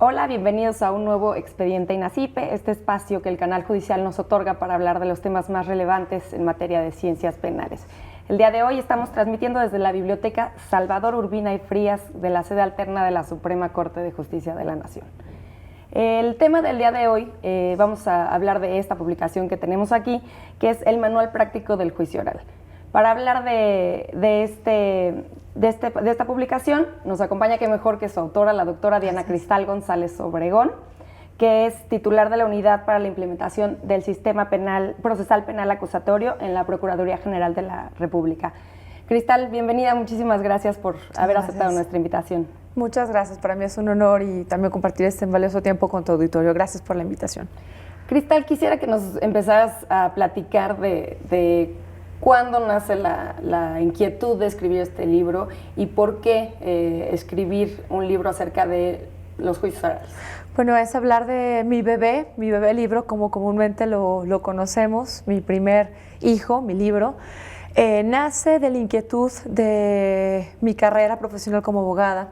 Hola, bienvenidos a un nuevo Expediente INACIPE, este espacio que el canal judicial nos otorga para hablar de los temas más relevantes en materia de ciencias penales. El día de hoy estamos transmitiendo desde la Biblioteca Salvador Urbina y Frías de la sede alterna de la Suprema Corte de Justicia de la Nación. El tema del día de hoy, vamos a hablar de esta publicación que tenemos aquí, que es el Manual Práctico del Juicio Oral. Para hablar de esta publicación, nos acompaña, que mejor que su autora, la doctora Diana Cristal González Obregón, que es titular de la Unidad para la Implementación del Sistema Procesal Penal Acusatorio en la Procuraduría General de la República. Cristal, bienvenida, muchísimas gracias por haber aceptado nuestra invitación. Muchas gracias, para mí es un honor y también compartir este valioso tiempo con tu auditorio. Gracias por la invitación. Cristal, quisiera que nos empezaras a platicar de cuándo nace la inquietud de escribir este libro y por qué escribir un libro acerca de los juicios orales. Bueno, es hablar de mi bebé libro, como comúnmente lo conocemos, mi primer hijo, mi libro. Nace de la inquietud de mi carrera profesional como abogada,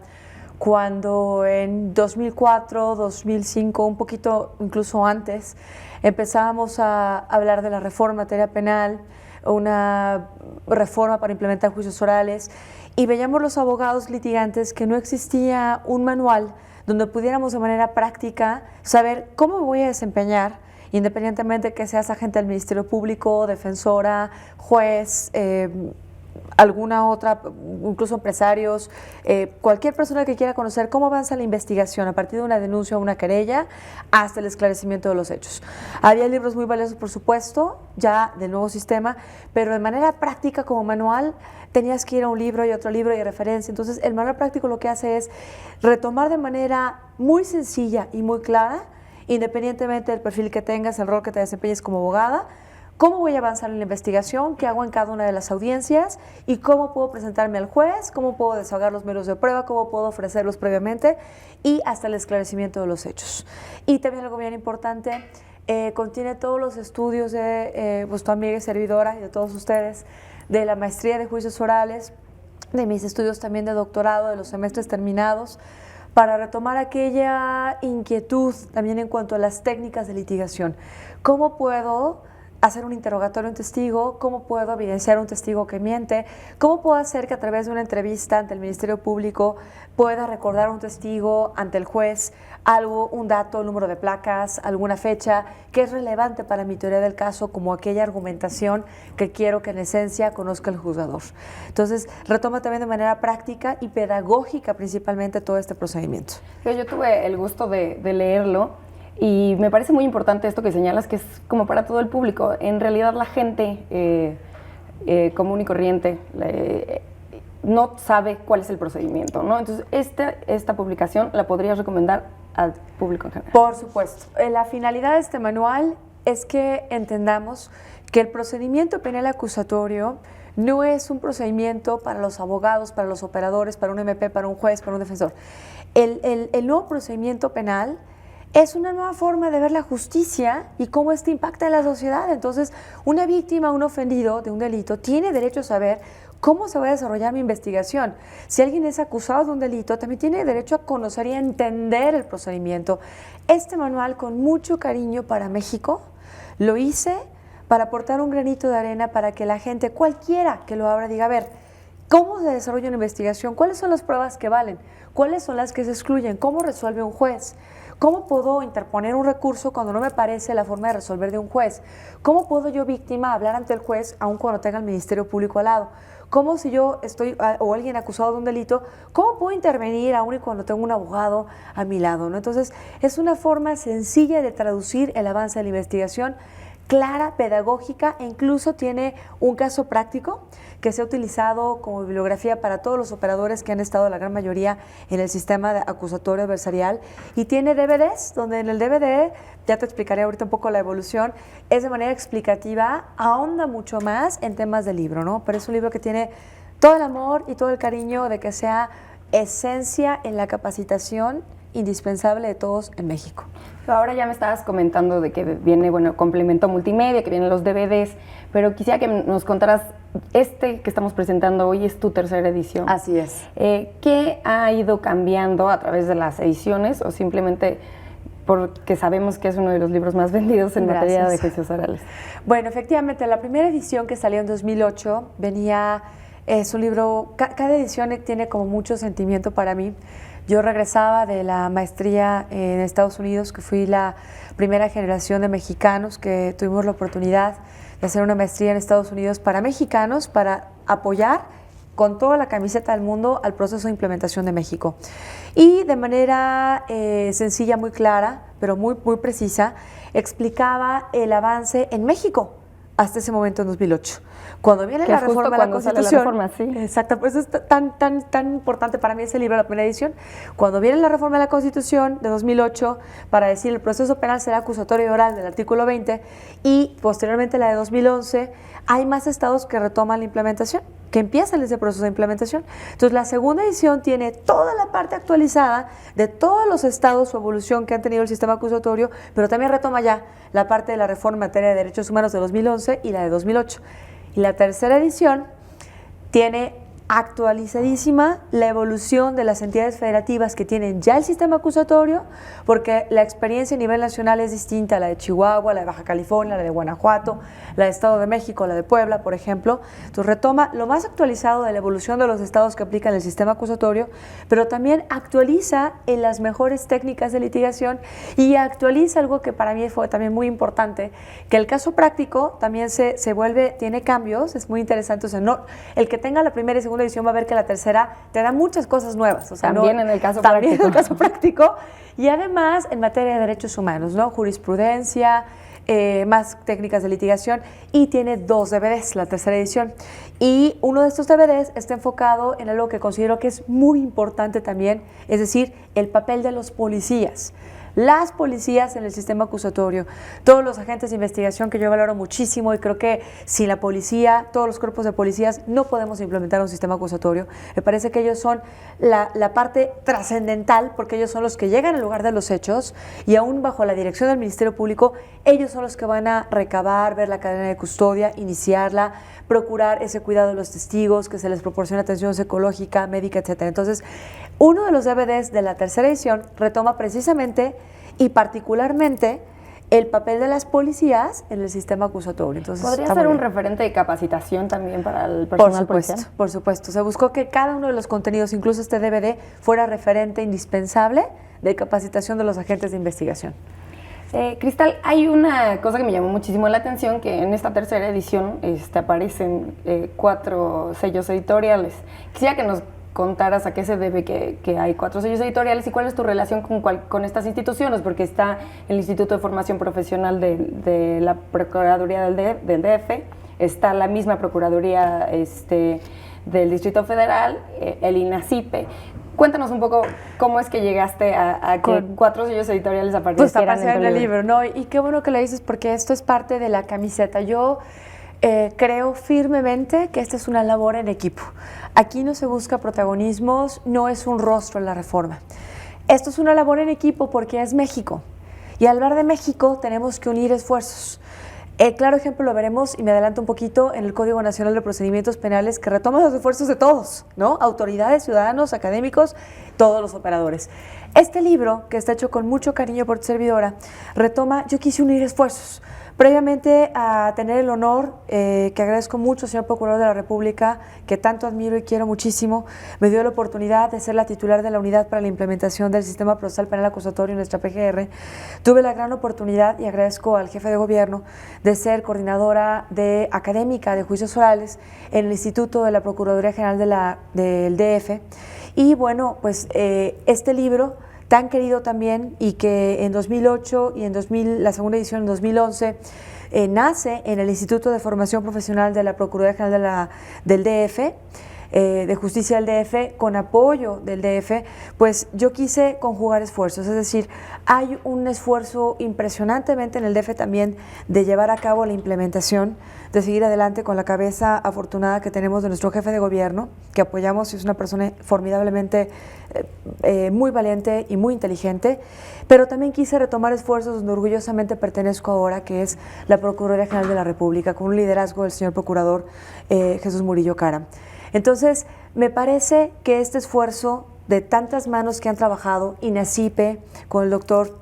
cuando en 2004, 2005, un poquito incluso antes, empezábamos a hablar de la reforma en materia penal, una reforma para implementar juicios orales, y veíamos los abogados litigantes que no existía un manual donde pudiéramos de manera práctica saber cómo me voy a desempeñar, independientemente que seas agente del Ministerio Público, defensora, juez, alguna otra, incluso empresarios, cualquier persona que quiera conocer cómo avanza la investigación a partir de una denuncia o una querella hasta el esclarecimiento de los hechos. Había libros muy valiosos, por supuesto, ya del nuevo sistema, pero de manera práctica como manual tenías que ir a un libro y otro libro y referencia. Entonces el manual práctico lo que hace es retomar de manera muy sencilla y muy clara, independientemente del perfil que tengas, el rol que te desempeñes como abogada, cómo voy a avanzar en la investigación, qué hago en cada una de las audiencias y cómo puedo presentarme al juez, cómo puedo desahogar los medios de prueba, cómo puedo ofrecerlos previamente y hasta el esclarecimiento de los hechos. Y también algo bien importante, contiene todos los estudios de tu amiga y servidora y de todos ustedes, de la maestría de juicios orales, de mis estudios también de doctorado, de los semestres terminados, para retomar aquella inquietud también en cuanto a las técnicas de litigación. ¿Cómo puedo hacer un interrogatorio a un testigo? ¿Cómo puedo evidenciar a un testigo que miente? ¿Cómo puedo hacer que a través de una entrevista ante el Ministerio Público pueda recordar a un testigo ante el juez algo, un dato, el número de placas, alguna fecha que es relevante para mi teoría del caso, como aquella argumentación que quiero que en esencia conozca el juzgador? Entonces, retoma también de manera práctica y pedagógica principalmente todo este procedimiento. Yo tuve el gusto de leerlo. Y me parece muy importante esto que señalas, que es como para todo el público. En realidad la gente común y corriente no sabe cuál es el procedimiento, ¿no? Entonces, esta publicación la podrías recomendar al público en general. Por supuesto. La finalidad de este manual es que entendamos que el procedimiento penal acusatorio no es un procedimiento para los abogados, para los operadores, para un MP, para un juez, para un defensor. El nuevo procedimiento penal es una nueva forma de ver la justicia y cómo esto impacta en la sociedad. Entonces, una víctima, un ofendido de un delito, tiene derecho a saber cómo se va a desarrollar mi investigación. Si alguien es acusado de un delito, también tiene derecho a conocer y a entender el procedimiento. Este manual, con mucho cariño para México, lo hice para aportar un granito de arena para que la gente, cualquiera que lo abra, diga, a ver, ¿cómo se desarrolla una investigación? ¿Cuáles son las pruebas que valen? ¿Cuáles son las que se excluyen? ¿Cómo resuelve un juez? ¿Cómo puedo interponer un recurso cuando no me parece la forma de resolver de un juez? ¿Cómo puedo yo, víctima, hablar ante el juez aun cuando tenga el Ministerio Público al lado? ¿Cómo, si yo estoy, o alguien acusado de un delito, cómo puedo intervenir aun y cuando tengo un abogado a mi lado, ¿no? Entonces, es una forma sencilla de traducir el avance de la investigación, clara, pedagógica, e incluso tiene un caso práctico que se ha utilizado como bibliografía para todos los operadores que han estado, la gran mayoría, en el sistema acusatorio adversarial, y tiene DVDs, donde en el DVD, ya te explicaré ahorita un poco la evolución, es de manera explicativa, ahonda mucho más en temas del libro, ¿no? Pero es un libro que tiene todo el amor y todo el cariño de que sea esencia en la capacitación indispensable de todos en México. Ahora ya me estabas comentando de que viene, bueno, complemento multimedia, que vienen los DVDs, pero quisiera que nos contaras Este que estamos presentando hoy es tu tercera edición. Así es. ¿Qué ha ido cambiando a través de las ediciones o simplemente porque sabemos que es uno de los libros más vendidos en materia de juicios orales? Bueno, efectivamente, la primera edición que salió en 2008 es un libro, cada edición tiene como mucho sentimiento para mí. Yo regresaba de la maestría en Estados Unidos, que fui la primera generación de mexicanos que tuvimos la oportunidad de hacer una maestría en Estados Unidos para mexicanos, para apoyar con toda la camiseta del mundo al proceso de implementación de México. Y de manera sencilla, muy clara, pero muy precisa, explicaba el avance en México hasta ese momento en 2008. Cuando viene la reforma de la Constitución, sí. Exacto, por eso es tan importante para mí ese libro, la primera edición. Cuando viene la reforma de la Constitución de 2008, para decir el proceso penal será acusatorio y oral del artículo 20, y posteriormente la de 2011, hay más estados que retoman la implementación, que empiezan ese proceso de implementación. Entonces, la segunda edición tiene toda la parte actualizada de todos los estados, su evolución que han tenido el sistema acusatorio, pero también retoma ya la parte de la reforma en materia de derechos humanos de 2011 y la de 2008. Y la tercera edición tiene actualizadísima la evolución de las entidades federativas que tienen ya el sistema acusatorio, porque la experiencia a nivel nacional es distinta a la de Chihuahua, la de Baja California, la de Guanajuato, la de Estado de México, la de Puebla, por ejemplo. Entonces retoma lo más actualizado de la evolución de los estados que aplican el sistema acusatorio, pero también actualiza en las mejores técnicas de litigación y actualiza algo que para mí fue también muy importante, que el caso práctico también se vuelve, tiene cambios, es muy interesante. O sea, no, el que tenga la primera y segunda edición va a ver que la tercera te da muchas cosas nuevas. O sea, también en el caso práctico. En el caso práctico. Y además en materia de derechos humanos, ¿no? Jurisprudencia, más técnicas de litigación, y tiene 2 DVDs, la tercera edición. Y uno de estos DVDs está enfocado en algo que considero que es muy importante también, es decir, el papel de los policías. Las policías en el sistema acusatorio, todos los agentes de investigación que yo valoro muchísimo, y creo que sin la policía, todos los cuerpos de policías, no podemos implementar un sistema acusatorio. Me parece que ellos son la parte trascendental, porque ellos son los que llegan al lugar de los hechos y aún bajo la dirección del Ministerio Público, ellos son los que van a recabar, ver la cadena de custodia, iniciarla, procurar ese cuidado de los testigos, que se les proporcione atención psicológica, médica, etc. Entonces, uno de los DVDs de la tercera edición retoma precisamente y particularmente el papel de las policías en el sistema acusatorio. Entonces, ¿podría ser un referente de capacitación también para el personal policial? Por supuesto. Se buscó que cada uno de los contenidos, incluso este DVD, fuera referente indispensable de capacitación de los agentes de investigación. Cristal, hay una cosa que me llamó muchísimo la atención, que en esta tercera edición aparecen 4 sellos editoriales. Quisiera que nos contaras a qué se debe que hay 4 sellos editoriales y cuál es tu relación con estas instituciones, porque está el Instituto de Formación Profesional de la Procuraduría del DF, está la misma Procuraduría del Distrito Federal, el INACIPE. Cuéntanos un poco cómo es que llegaste a que 4 sellos editoriales aparecieran en el libro, ¿no? Y qué bueno que lo dices, porque esto es parte de la camiseta. Yo creo firmemente que esta es una labor en equipo. Aquí no se busca protagonismos, no es un rostro en la reforma. Esto es una labor en equipo porque es México. Y al hablar de México tenemos que unir esfuerzos. El claro ejemplo lo veremos, y me adelanto un poquito, en el Código Nacional de Procedimientos Penales, que retoma los esfuerzos de todos, ¿no? Autoridades, ciudadanos, académicos, todos los operadores. Este libro, que está hecho con mucho cariño por tu servidora, retoma, yo quise unir esfuerzos. Previamente a tener el honor, que agradezco mucho, señor Procurador de la República, que tanto admiro y quiero muchísimo, me dio la oportunidad de ser la titular de la Unidad para la Implementación del Sistema Procesal Penal Acusatorio en nuestra PGR. Tuve la gran oportunidad, y agradezco al jefe de gobierno, de ser coordinadora académica de juicios orales en el Instituto de la Procuraduría General del DF. Y bueno, pues este libro tan querido también, y que en 2008 y en la segunda edición en 2011 nace en el Instituto de Formación Profesional de la Procuraduría General del DF, de Justicia del DF, con apoyo del DF, pues yo quise conjugar esfuerzos, es decir, hay un esfuerzo impresionantemente en el DF también de llevar a cabo la implementación, de seguir adelante con la cabeza afortunada que tenemos de nuestro jefe de gobierno, que apoyamos, es una persona formidablemente muy valiente y muy inteligente, pero también quise retomar esfuerzos donde orgullosamente pertenezco ahora, que es la Procuraduría General de la República, con un liderazgo del señor Procurador Jesús Murillo Caram. Entonces, me parece que este esfuerzo de tantas manos que han trabajado, INACIPE, con el doctor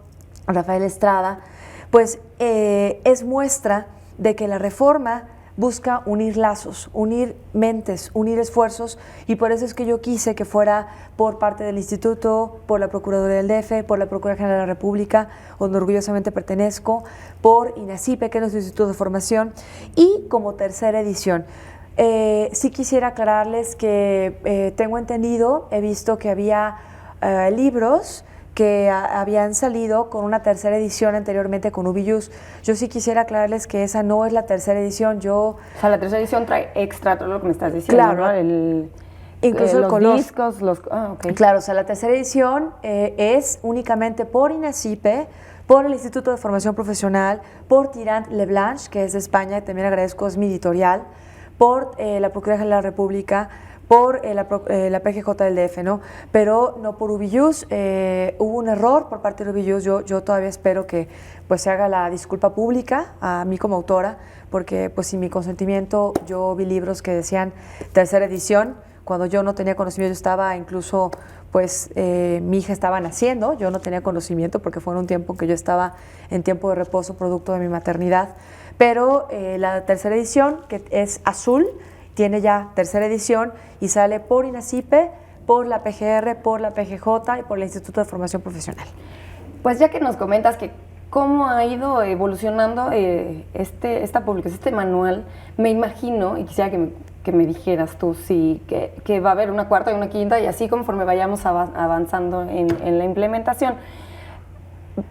Rafael Estrada, pues es muestra de que la reforma busca unir lazos, unir mentes, unir esfuerzos, y por eso es que yo quise que fuera por parte del Instituto, por la Procuraduría del DF, por la Procuraduría General de la República, donde orgullosamente pertenezco, por INACIPE, que es nuestro Instituto de Formación, y como tercera edición. Sí quisiera aclararles que tengo entendido, he visto que había libros que habían salido con una tercera edición anteriormente con Ubiyus. Yo sí quisiera aclararles que esa no es la tercera edición. O sea, la tercera edición trae extra todo lo que me estás diciendo, claro, ¿no? Incluso los color. Discos, okay. Claro, o sea, la tercera edición es únicamente por INACIPE, por el Instituto de Formación Profesional, por Tirant Leblanche, que es de España, y también agradezco, es mi editorial, por la Procuraduría General de la República, por la PGJ del DF, ¿no? Pero no por Ubiyus. Hubo un error por parte de Ubiyus. Yo todavía espero que pues se haga la disculpa pública a mí como autora, porque pues sin mi consentimiento yo vi libros que decían tercera edición, cuando yo no tenía conocimiento. Yo estaba incluso, pues mi hija estaba naciendo, yo no tenía conocimiento porque fue en un tiempo que yo estaba en tiempo de reposo producto de mi maternidad, pero la tercera edición, que es azul, tiene ya tercera edición y sale por INACIPE, por la PGR, por la PGJ y por el Instituto de Formación Profesional. Pues ya que nos comentas que cómo ha ido evolucionando esta publicación, este manual, me imagino, y quisiera que me dijeras tú, sí, que va a haber una cuarta y una quinta, y así conforme vayamos avanzando en la implementación.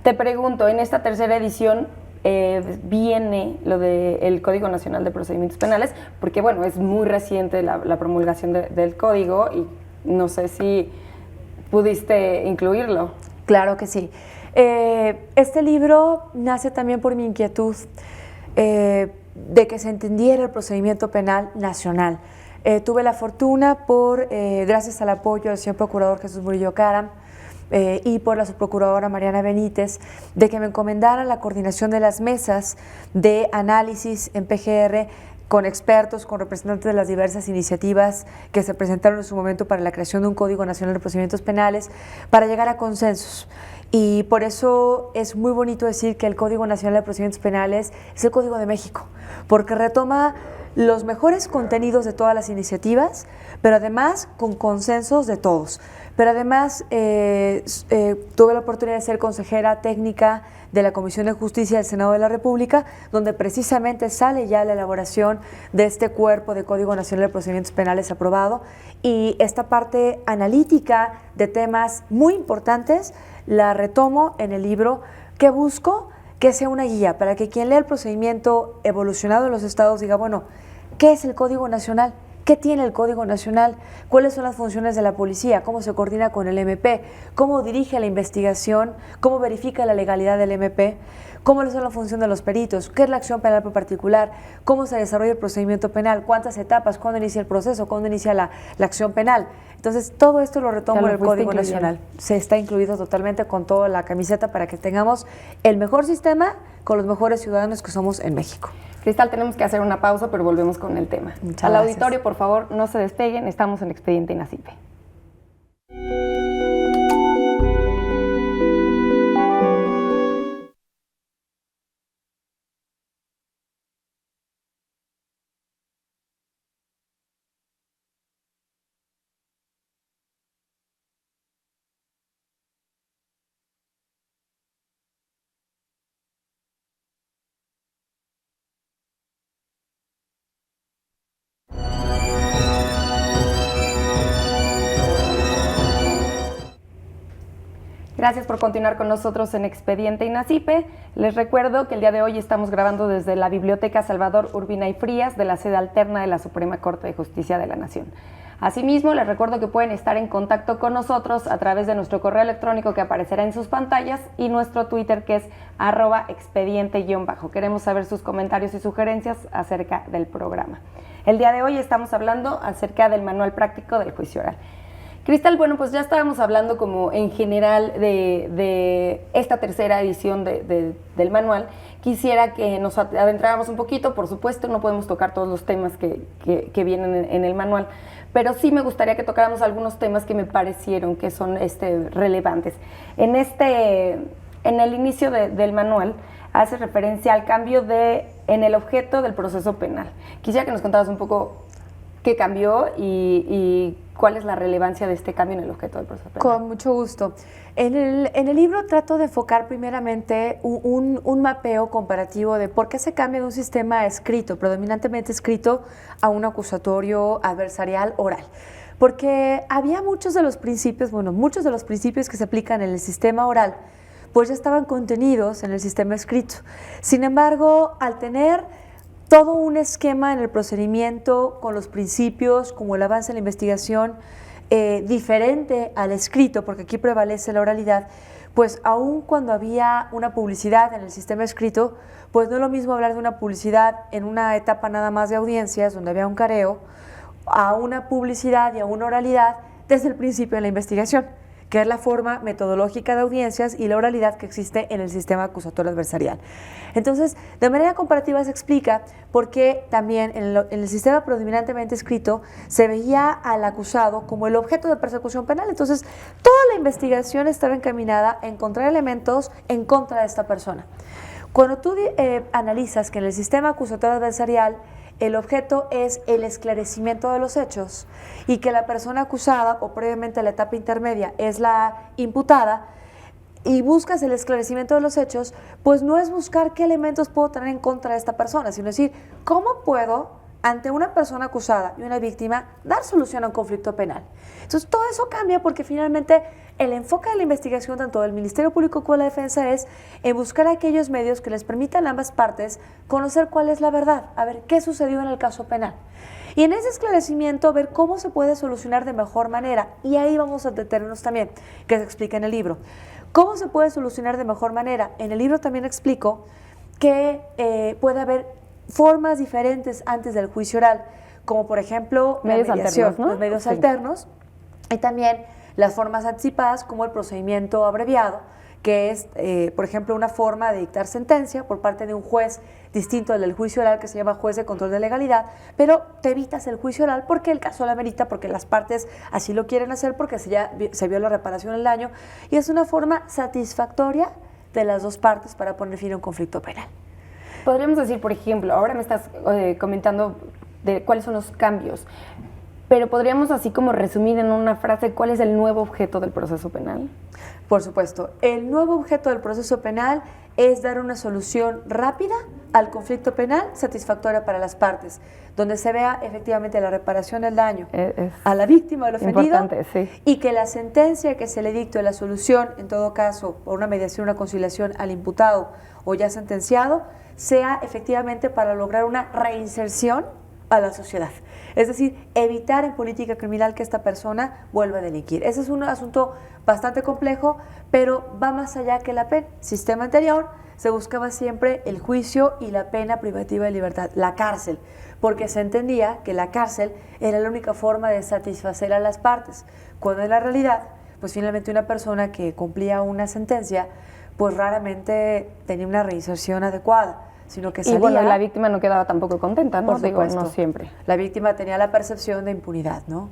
Te pregunto, en esta tercera edición, viene lo del Código Nacional de Procedimientos Penales, porque bueno, es muy reciente la promulgación del código y no sé si pudiste incluirlo. Claro que sí. Este libro nace también por mi inquietud de que se entendiera el procedimiento penal nacional. Tuve la fortuna, gracias al apoyo del señor Procurador Jesús Murillo Caram, y por la subprocuradora Mariana Benítez, de que me encomendaran la coordinación de las mesas de análisis en PGR con expertos, con representantes de las diversas iniciativas que se presentaron en su momento para la creación de un Código Nacional de Procedimientos Penales, para llegar a consensos. Y por eso es muy bonito decir que el Código Nacional de Procedimientos Penales es el Código de México, porque retoma los mejores contenidos de todas las iniciativas, pero además con consensos de todos. Pero además tuve la oportunidad de ser consejera técnica de la Comisión de Justicia del Senado de la República, donde precisamente sale ya la elaboración de este cuerpo de Código Nacional de Procedimientos Penales aprobado, y esta parte analítica de temas muy importantes la retomo en el libro, que busco que sea una guía para que quien lea el procedimiento evolucionado en los estados diga, bueno, ¿qué es el Código Nacional? ¿Qué tiene el Código Nacional? ¿Cuáles son las funciones de la policía? ¿Cómo se coordina con el MP? ¿Cómo dirige la investigación? ¿Cómo verifica la legalidad del MP? ¿Cómo es la función de los peritos? ¿Qué es la acción penal por particular? ¿Cómo se desarrolla el procedimiento penal? ¿Cuántas etapas? ¿Cuándo inicia el proceso? ¿Cuándo inicia la acción penal? Entonces, todo esto lo retomo en el Código Nacional. Se está incluido totalmente con toda la camiseta para que tengamos el mejor sistema con los mejores ciudadanos que somos en México. Cristal, tenemos que hacer una pausa, pero volvemos con el tema. Muchas Al gracias. auditorio, por favor, no se despeguen, estamos en Expediente INACIPE. Gracias por continuar con nosotros en Expediente INACIPE. Les recuerdo que el día de hoy estamos grabando desde la Biblioteca Salvador Urbina y Frías de la sede alterna de la Suprema Corte de Justicia de la Nación. Asimismo, les recuerdo que pueden estar en contacto con nosotros a través de nuestro correo electrónico que aparecerá en sus pantallas y nuestro Twitter que es @expediente_. Queremos saber sus comentarios y sugerencias acerca del programa. El día de hoy estamos hablando acerca del manual práctico del juicio oral. Cristal, bueno, pues ya estábamos hablando como en general de esta tercera edición del manual. Quisiera que nos adentráramos un poquito, por supuesto, no podemos tocar todos los temas que vienen en el manual, pero sí me gustaría que tocáramos algunos temas que me parecieron que son relevantes. En el inicio del manual hace referencia al cambio en el objeto del proceso penal. Quisiera que nos contaras un poco qué cambió y cuál es la relevancia de este cambio en el objeto del proceso penal. Con mucho gusto. En el libro trato de enfocar primeramente un mapeo comparativo de por qué se cambia de un sistema escrito, predominantemente escrito, a un acusatorio adversarial oral. Porque había muchos de los principios que se aplican en el sistema oral, pues ya estaban contenidos en el sistema escrito. Sin embargo, al tener todo un esquema en el procedimiento con los principios, como el avance en la investigación, diferente al escrito, porque aquí prevalece la oralidad, pues aun cuando había una publicidad en el sistema escrito, pues no es lo mismo hablar de una publicidad en una etapa nada más de audiencias, donde había un careo, a una publicidad y a una oralidad desde el principio de la investigación, que es la forma metodológica de audiencias y la oralidad que existe en el sistema acusatorio adversarial. Entonces, de manera comparativa se explica por qué también en el sistema predominantemente escrito se veía al acusado como el objeto de persecución penal. Entonces, toda la investigación estaba encaminada a encontrar elementos en contra de esta persona. Cuando tú analizas que en el sistema acusatorio adversarial el objeto es el esclarecimiento de los hechos y que la persona acusada o previamente la etapa intermedia es la imputada y buscas el esclarecimiento de los hechos, pues no es buscar qué elementos puedo tener en contra de esta persona, sino decir, ¿cómo puedo ante una persona acusada y una víctima dar solución a un conflicto penal? Entonces todo eso cambia porque finalmente el enfoque de la investigación tanto del Ministerio Público como de la Defensa es en buscar aquellos medios que les permitan a ambas partes conocer cuál es la verdad, a ver qué sucedió en el caso penal. Y en ese esclarecimiento ver cómo se puede solucionar de mejor manera. Y ahí vamos a detenernos también, que se explica en el libro. ¿Cómo se puede solucionar de mejor manera? En el libro también explico que puede haber formas diferentes antes del juicio oral, como por ejemplo medios la mediación, alternos, ¿no? Los medios Sí. alternos, y también las formas anticipadas como el procedimiento abreviado, que es, por ejemplo, una forma de dictar sentencia por parte de un juez distinto al del juicio oral, que se llama juez de control de legalidad, pero te evitas el juicio oral porque el caso lo amerita, porque las partes así lo quieren hacer, porque se vio la reparación del daño, y es una forma satisfactoria de las dos partes para poner fin a un conflicto penal. Podríamos decir, por ejemplo, ahora me estás comentando de cuáles son los cambios, pero podríamos así como resumir en una frase cuál es el nuevo objeto del proceso penal. Por supuesto, el nuevo objeto del proceso penal es dar una solución rápida al conflicto penal satisfactoria para las partes, donde se vea efectivamente la reparación del daño a la víctima del ofendido, sí. Y que la sentencia que se le dicte, la solución, en todo caso, por una mediación, una conciliación al imputado o ya sentenciado, sea efectivamente para lograr una reinserción a la sociedad. Es decir, evitar en política criminal que esta persona vuelva a delinquir. Ese es un asunto bastante complejo, pero va más allá que la pena. Sistema anterior se buscaba siempre el juicio y la pena privativa de libertad, la cárcel, porque se entendía que la cárcel era la única forma de satisfacer a las partes, cuando en la realidad, pues finalmente una persona que cumplía una sentencia, pues raramente tenía una reinserción adecuada, sino que salía. Y bueno, la víctima no quedaba tampoco contenta, ¿no? Por supuesto. No siempre. La víctima tenía la percepción de impunidad, ¿no?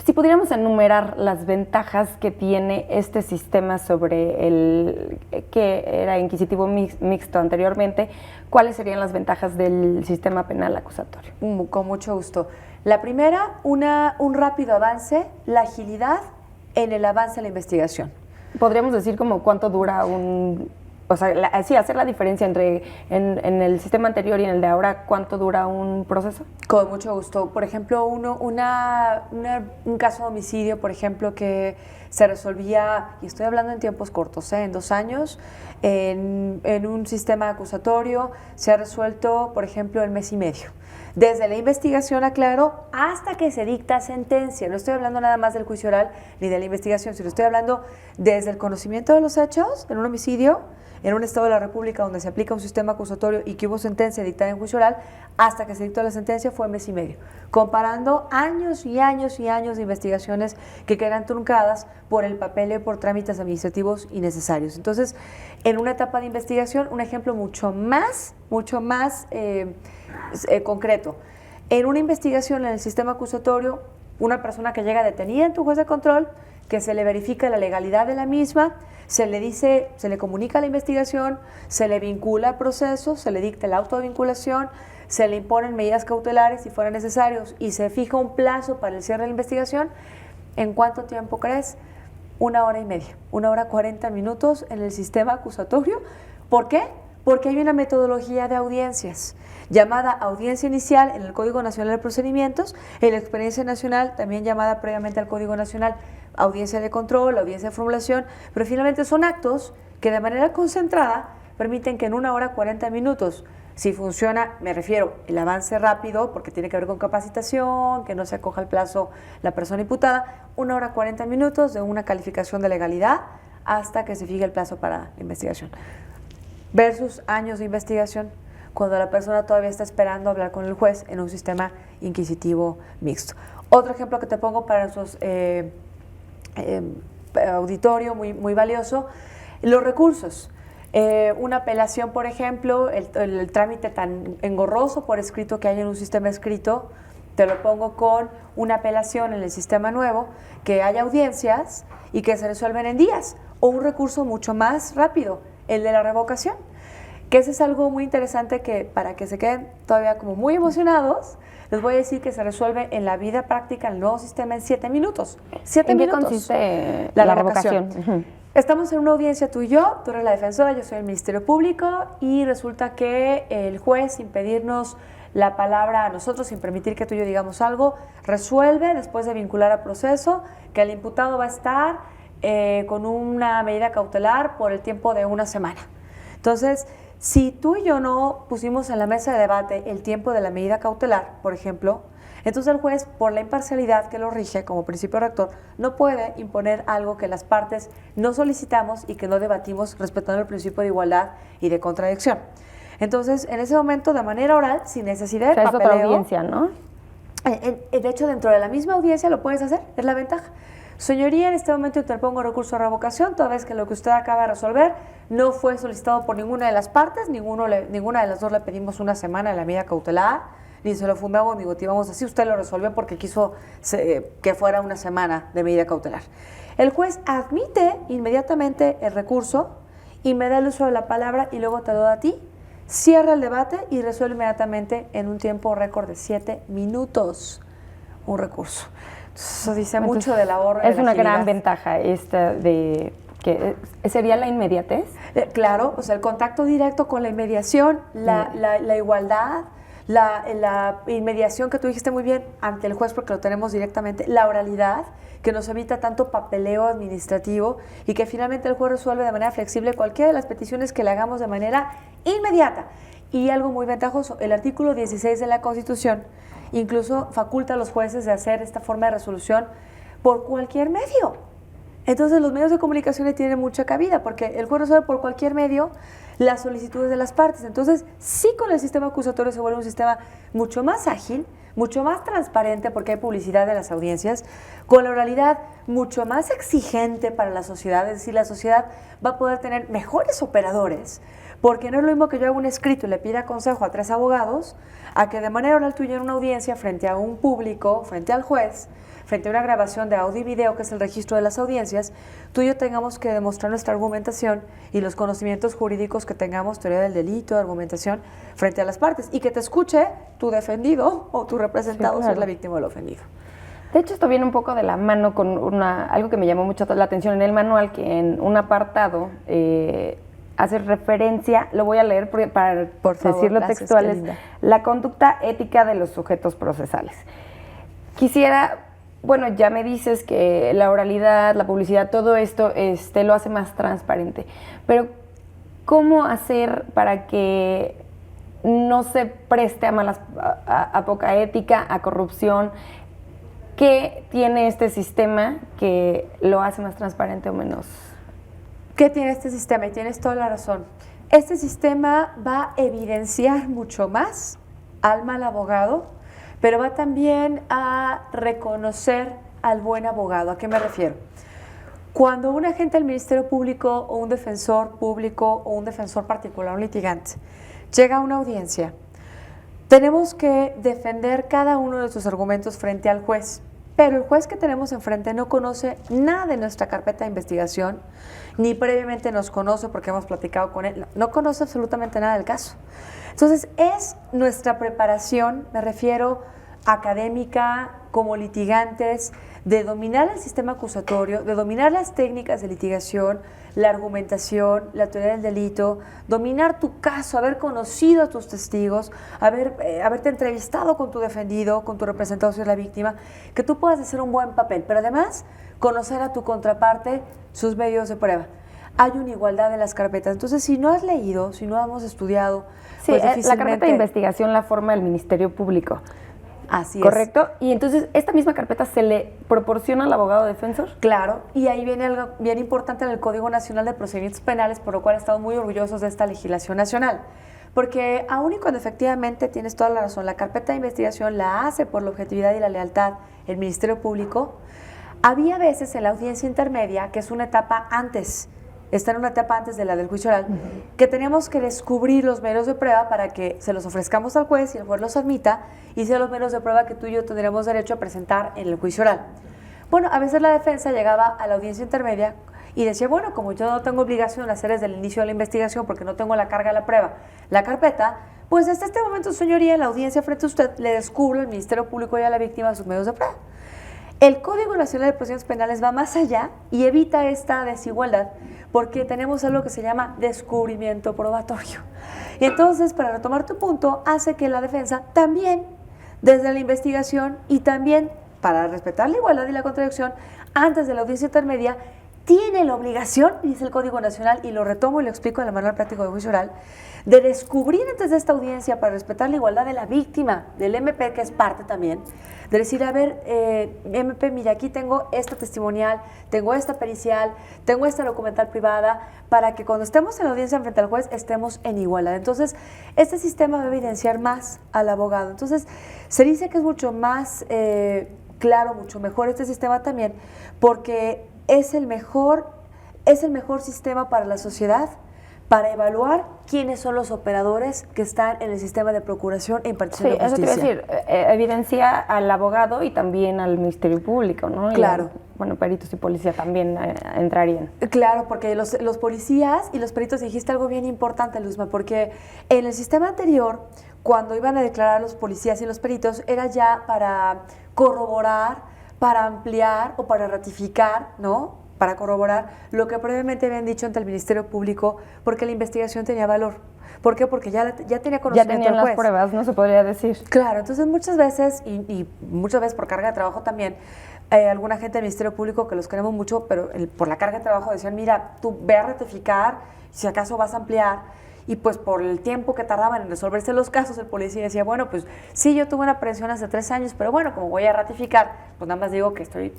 Si pudiéramos enumerar las ventajas que tiene este sistema sobre el que era inquisitivo mixto anteriormente, ¿cuáles serían las ventajas del sistema penal acusatorio? Con mucho gusto. La primera, un rápido avance, la agilidad en el avance de la investigación. ¿Podríamos decir como cuánto dura un o sea, sí, hacer la diferencia entre en el sistema anterior y en el de ahora, ¿cuánto dura un proceso? Con mucho gusto. Por ejemplo, un caso de homicidio, por ejemplo, que se resolvía, y estoy hablando en tiempos cortos, en 2 años, en un sistema acusatorio, se ha resuelto, por ejemplo, en mes y medio. Desde la investigación, aclaro, hasta que se dicta sentencia. No estoy hablando nada más del juicio oral ni de la investigación, sino estoy hablando desde el conocimiento de los hechos en un homicidio, en un estado de la República donde se aplica un sistema acusatorio y que hubo sentencia dictada en juicio oral, hasta que se dictó la sentencia fue mes y medio, comparando años y años y años de investigaciones que quedan truncadas por el papeleo, por trámites administrativos innecesarios. Entonces, en una etapa de investigación, un ejemplo mucho más concreto. En una investigación en el sistema acusatorio, una persona que llega detenida en tu juez de control, que se le verifica la legalidad de la misma, se le comunica la investigación, se le vincula al proceso, se le dicta el auto de vinculación, se le imponen medidas cautelares si fueran necesarios y se fija un plazo para el cierre de la investigación. ¿En cuánto tiempo crees? 1 hora y media, 1 hora 40 minutos en el sistema acusatorio. ¿Por qué? Porque hay una metodología de audiencias llamada audiencia inicial en el Código Nacional de Procedimientos, en la experiencia nacional, también llamada previamente al Código Nacional, audiencia de control, audiencia de formulación, pero finalmente son actos que de manera concentrada permiten que en 1 hora 40 minutos, si funciona, me refiero, el avance rápido, porque tiene que ver con capacitación, que no se acoja al plazo la persona imputada, 1 hora 40 minutos de una calificación de legalidad hasta que se fije el plazo para la investigación. Versus años de investigación, cuando la persona todavía está esperando hablar con el juez en un sistema inquisitivo mixto. Otro ejemplo que te pongo para nuestros auditorio muy valioso, los recursos. Una apelación, por ejemplo, el trámite tan engorroso por escrito que hay en un sistema escrito, te lo pongo con una apelación en el sistema nuevo, que haya audiencias y que se resuelven en días, o un recurso mucho más rápido, el de la revocación, que ese es algo muy interesante que para que se queden todavía como muy emocionados, les voy a decir que se resuelve en la vida práctica, el nuevo sistema, en 7 minutos. 7 ¿En qué minutos. consiste la revocación? Estamos en una audiencia tú y yo, tú eres la defensora, yo soy el Ministerio Público y resulta que el juez, sin pedirnos la palabra a nosotros, sin permitir que tú y yo digamos algo, resuelve después de vincular al proceso que el imputado va a estar con una medida cautelar por el tiempo de 1 semana. Entonces, si tú y yo no pusimos en la mesa de debate el tiempo de la medida cautelar, por ejemplo, entonces el juez, por la imparcialidad que lo rige como principio rector, no puede imponer algo que las partes no solicitamos y que no debatimos respetando el principio de igualdad y de contradicción. Entonces, en ese momento, de manera oral, sin necesidad de papeleo, es otra audiencia, ¿no? De hecho, dentro de la misma audiencia lo puedes hacer, es la ventaja. Señoría, en este momento interpongo recurso de revocación, toda vez que lo que usted acaba de resolver no fue solicitado por ninguna de las partes, ninguna de las dos le pedimos 1 semana de la medida cautelar, ni se lo fundamos ni motivamos así, usted lo resolvió porque quiso que fuera 1 semana de medida cautelar. El juez admite inmediatamente el recurso y me da el uso de la palabra y luego te lo da a ti, cierra el debate y resuelve inmediatamente en un tiempo récord de 7 minutos un recurso. Eso dice mucho del ahorro. Es una gran ventaja esta de que sería la inmediatez. Claro, o sea, el contacto directo con la inmediación, la igualdad, la inmediación que tú dijiste muy bien ante el juez porque lo tenemos directamente, la oralidad que nos evita tanto papeleo administrativo y que finalmente el juez resuelve de manera flexible cualquiera de las peticiones que le hagamos de manera inmediata. Y algo muy ventajoso, el artículo 16 de la Constitución incluso faculta a los jueces de hacer esta forma de resolución por cualquier medio. Entonces los medios de comunicación tienen mucha cabida porque el juez resuelve por cualquier medio las solicitudes de las partes. Entonces sí, con el sistema acusatorio se vuelve un sistema mucho más ágil, mucho más transparente porque hay publicidad de las audiencias, con la oralidad mucho más exigente para la sociedad, es decir, la sociedad va a poder tener mejores operadores, porque no es lo mismo que yo haga un escrito y le pida consejo a 3 abogados, a que de manera oral tú y yo en una audiencia frente a un público, frente al juez, frente a una grabación de audio y video, que es el registro de las audiencias, tú y yo tengamos que demostrar nuestra argumentación y los conocimientos jurídicos que tengamos, teoría del delito, argumentación, frente a las partes, y que te escuche tu defendido o tu representado, sí, claro, ser la víctima del ofendido. De hecho, esto viene un poco de la mano con algo que me llamó mucho la atención en el manual, que en un apartado hace referencia, lo voy a leer para Por favor, decirlo gracias, textual, qué es linda. la conducta ética de los sujetos procesales. Quisiera, bueno, ya me dices que la oralidad, la publicidad, todo esto lo hace más transparente, pero ¿cómo hacer para que no se preste a poca ética, a corrupción? ¿Qué tiene este sistema que lo hace más transparente o menos? ¿Qué tiene este sistema? Y tienes toda la razón. Este sistema va a evidenciar mucho más al mal abogado, pero va también a reconocer al buen abogado. ¿A qué me refiero? Cuando un agente del Ministerio Público o un defensor público o un defensor particular, un litigante, llega a una audiencia, tenemos que defender cada uno de sus argumentos frente al juez, pero el juez que tenemos enfrente no conoce nada de nuestra carpeta de investigación, ni previamente nos conoce porque hemos platicado con él, no conoce absolutamente nada del caso. Entonces, es nuestra preparación, me refiero académica, como litigantes, de dominar el sistema acusatorio, de dominar las técnicas de litigación, la argumentación, la teoría del delito, dominar tu caso, haber conocido a tus testigos, haberte entrevistado con tu defendido, con tu representado si es la víctima, que tú puedas hacer un buen papel, pero además conocer a tu contraparte, sus medios de prueba. Hay una igualdad en las carpetas, entonces si no has leído, si no hemos estudiado, sí, pues la difícilmente... carpeta de investigación la forma el Ministerio Público. Así ¿Correcto? es. Y entonces, ¿esta misma carpeta se le proporciona al abogado defensor? Claro, y ahí viene algo bien importante en el Código Nacional de Procedimientos Penales, por lo cual estamos muy orgullosos de esta legislación nacional. Porque aún y cuando efectivamente tienes toda la razón, la carpeta de investigación la hace por la objetividad y la lealtad el Ministerio Público, había veces en la audiencia intermedia, que es una etapa antes, está en una etapa antes de la del juicio oral, que tenemos que descubrir los medios de prueba para que se los ofrezcamos al juez y el juez los admita y sean los medios de prueba que tú y yo tendremos derecho a presentar en el juicio oral. Bueno, a veces la defensa llegaba a la audiencia intermedia y decía, bueno, como yo no tengo obligación de hacer desde el inicio de la investigación porque no tengo la carga de la prueba, la carpeta, pues hasta este momento, señoría, en la audiencia frente a usted le descubre al Ministerio Público y a la víctima sus medios de prueba. El Código Nacional de Procedimientos Penales va más allá y evita esta desigualdad porque tenemos algo que se llama descubrimiento probatorio. Y entonces, para retomar tu punto, hace que la defensa también, desde la investigación y también para respetar la igualdad y la contradicción, antes de la audiencia intermedia, tiene la obligación, dice el Código Nacional, y lo retomo y lo explico en el manual práctico de juicio oral, de descubrir antes de esta audiencia, para respetar la igualdad de la víctima, del MP, que es parte también, de decir, a ver, MP, mira, aquí tengo esta testimonial, tengo esta pericial, tengo esta documental privada, para que cuando estemos en la audiencia frente al juez estemos en igualdad. Entonces, este sistema va a evidenciar más al abogado. Entonces, se dice que es mucho más claro, mucho mejor este sistema también, porque es el mejor sistema para la sociedad para evaluar quiénes son los operadores que están en el sistema de procuración e impartición de justicia. Eso te iba a decir, evidencia al abogado y también al Ministerio Público, ¿no? Claro. Bueno, peritos y policía también entrarían. Claro, porque los policías y los peritos, dijiste algo bien importante, Luzma, porque en el sistema anterior, cuando iban a declarar los policías y los peritos, era ya para corroborar, para ampliar o para ratificar, ¿no?, para corroborar lo que previamente habían dicho ante el Ministerio Público, porque la investigación tenía valor. ¿Por qué? Porque ya tenía conocimiento ya tenían el juez. las pruebas, ¿no? Se podría decir. Claro, entonces muchas veces, y muchas veces por carga de trabajo también, alguna gente del Ministerio Público, que los queremos mucho, pero por la carga de trabajo decían, mira, tú ve a ratificar, si acaso vas a ampliar, y pues por el tiempo que tardaban en resolverse los casos, el policía decía, bueno, pues sí, yo tuve una aprehensión hace 3 años, pero bueno, como voy a ratificar, pues nada más digo que estoy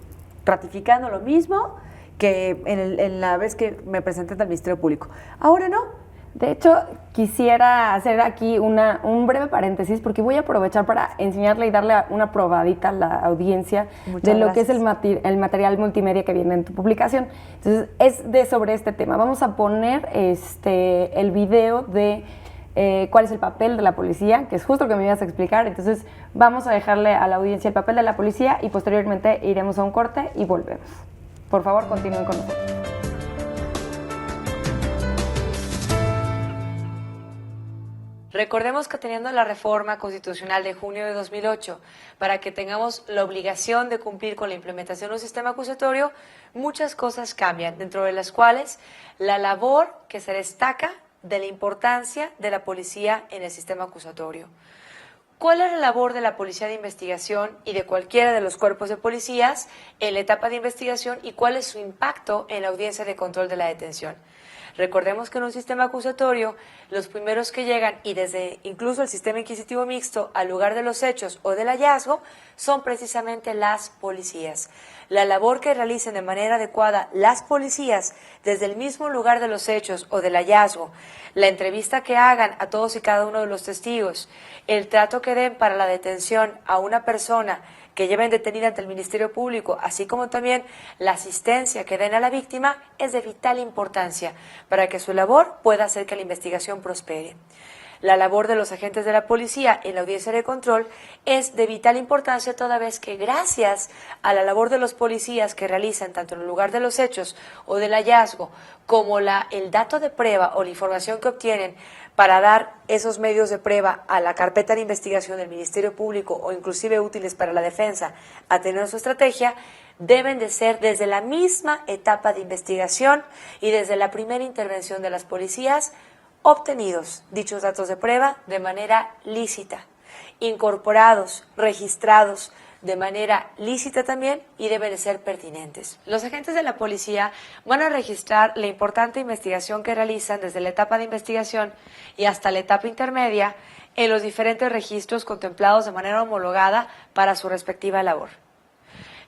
ratificando lo mismo que en la vez que me presenté ante el Ministerio Público. Ahora no. De hecho, quisiera hacer aquí un breve paréntesis porque voy a aprovechar para enseñarle y darle una probadita a la audiencia de lo que es el material multimedia que viene en tu publicación. Entonces, es sobre este tema. Vamos a poner el video de cuál es el papel de la policía, que es justo lo que me ibas a explicar. Entonces, vamos a dejarle a la audiencia el papel de la policía y posteriormente iremos a un corte y volvemos. Por favor, continúen con nosotros. Recordemos que teniendo la reforma constitucional de junio de 2008, para que tengamos la obligación de cumplir con la implementación de un sistema acusatorio, muchas cosas cambian, dentro de las cuales la labor que se destaca de la importancia de la policía en el sistema acusatorio. ¿Cuál es la labor de la policía de investigación y de cualquiera de los cuerpos de policías en la etapa de investigación y cuál es su impacto en la audiencia de control de la detención? Recordemos que en un sistema acusatorio, los primeros que llegan, y desde incluso el sistema inquisitivo mixto, al lugar de los hechos o del hallazgo, son precisamente las policías. La labor que realicen de manera adecuada las policías desde el mismo lugar de los hechos o del hallazgo, la entrevista que hagan a todos y cada uno de los testigos, el trato que den para la detención a una persona que lleven detenida ante el Ministerio Público, así como también la asistencia que den a la víctima, es de vital importancia para que su labor pueda hacer que la investigación prospere. La labor de los agentes de la policía en la audiencia de control es de vital importancia toda vez que gracias a la labor de los policías que realizan tanto en el lugar de los hechos o del hallazgo como el dato de prueba o la información que obtienen para dar esos medios de prueba a la carpeta de investigación del Ministerio Público o inclusive útiles para la defensa a tener su estrategia, deben de ser desde la misma etapa de investigación y desde la primera intervención de las policías obtenidos dichos datos de prueba de manera lícita, incorporados, registrados de manera lícita también y deben de ser pertinentes. Los agentes de la policía van a registrar la importante investigación que realizan desde la etapa de investigación y hasta la etapa intermedia en los diferentes registros contemplados de manera homologada para su respectiva labor.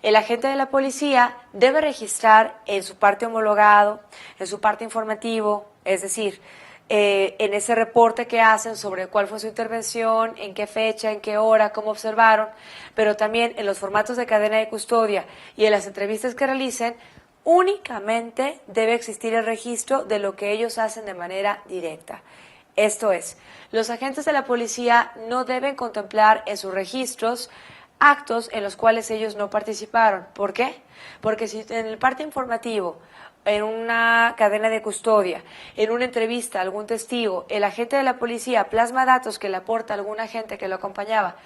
El agente de la policía debe registrar en su parte homologado, en su parte informativo, es decir, en ese reporte que hacen sobre cuál fue su intervención, en qué fecha, en qué hora, cómo observaron, pero también en los formatos de cadena de custodia y en las entrevistas que realicen, únicamente debe existir el registro de lo que ellos hacen de manera directa. Esto es, los agentes de la policía no deben contemplar en sus registros actos en los cuales ellos no participaron. ¿Por qué? Porque si en el parte informativo, en una cadena de custodia, en una entrevista a algún testigo, el agente de la policía plasma datos que le aporta algún agente que lo acompañaba,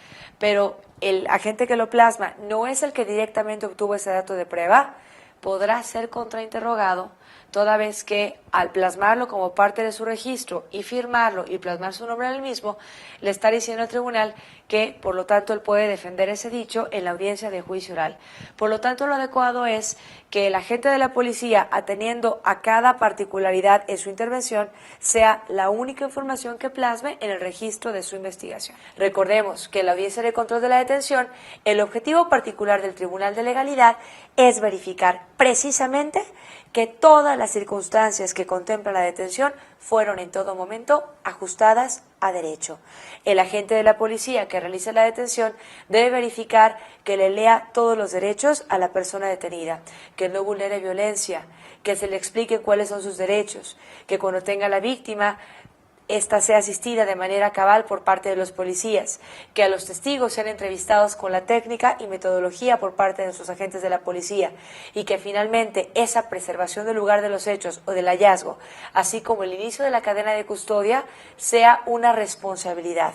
pero el agente que lo plasma no es el que directamente obtuvo ese dato de prueba, podrá ser contrainterrogado toda vez que al plasmarlo como parte de su registro y firmarlo y plasmar su nombre en el mismo, le está diciendo al tribunal que, por lo tanto, él puede defender ese dicho en la audiencia de juicio oral. Por lo tanto, lo adecuado es que el agente de la policía, atendiendo a cada particularidad en su intervención, sea la única información que plasme en el registro de su investigación. Recordemos que en la audiencia de control de la detención, el objetivo particular del Tribunal de Legalidad es verificar precisamente que todas las circunstancias que contemplan la detención fueron en todo momento ajustadas a derecho. El agente de la policía que realice la detención debe verificar que le lea todos los derechos a la persona detenida, que no vulnere violencia, que se le explique cuáles son sus derechos, que cuando tenga la víctima esta sea asistida de manera cabal por parte de los policías, que a los testigos sean entrevistados con la técnica y metodología por parte de sus agentes de la policía y que finalmente esa preservación del lugar de los hechos o del hallazgo, así como el inicio de la cadena de custodia, sea una responsabilidad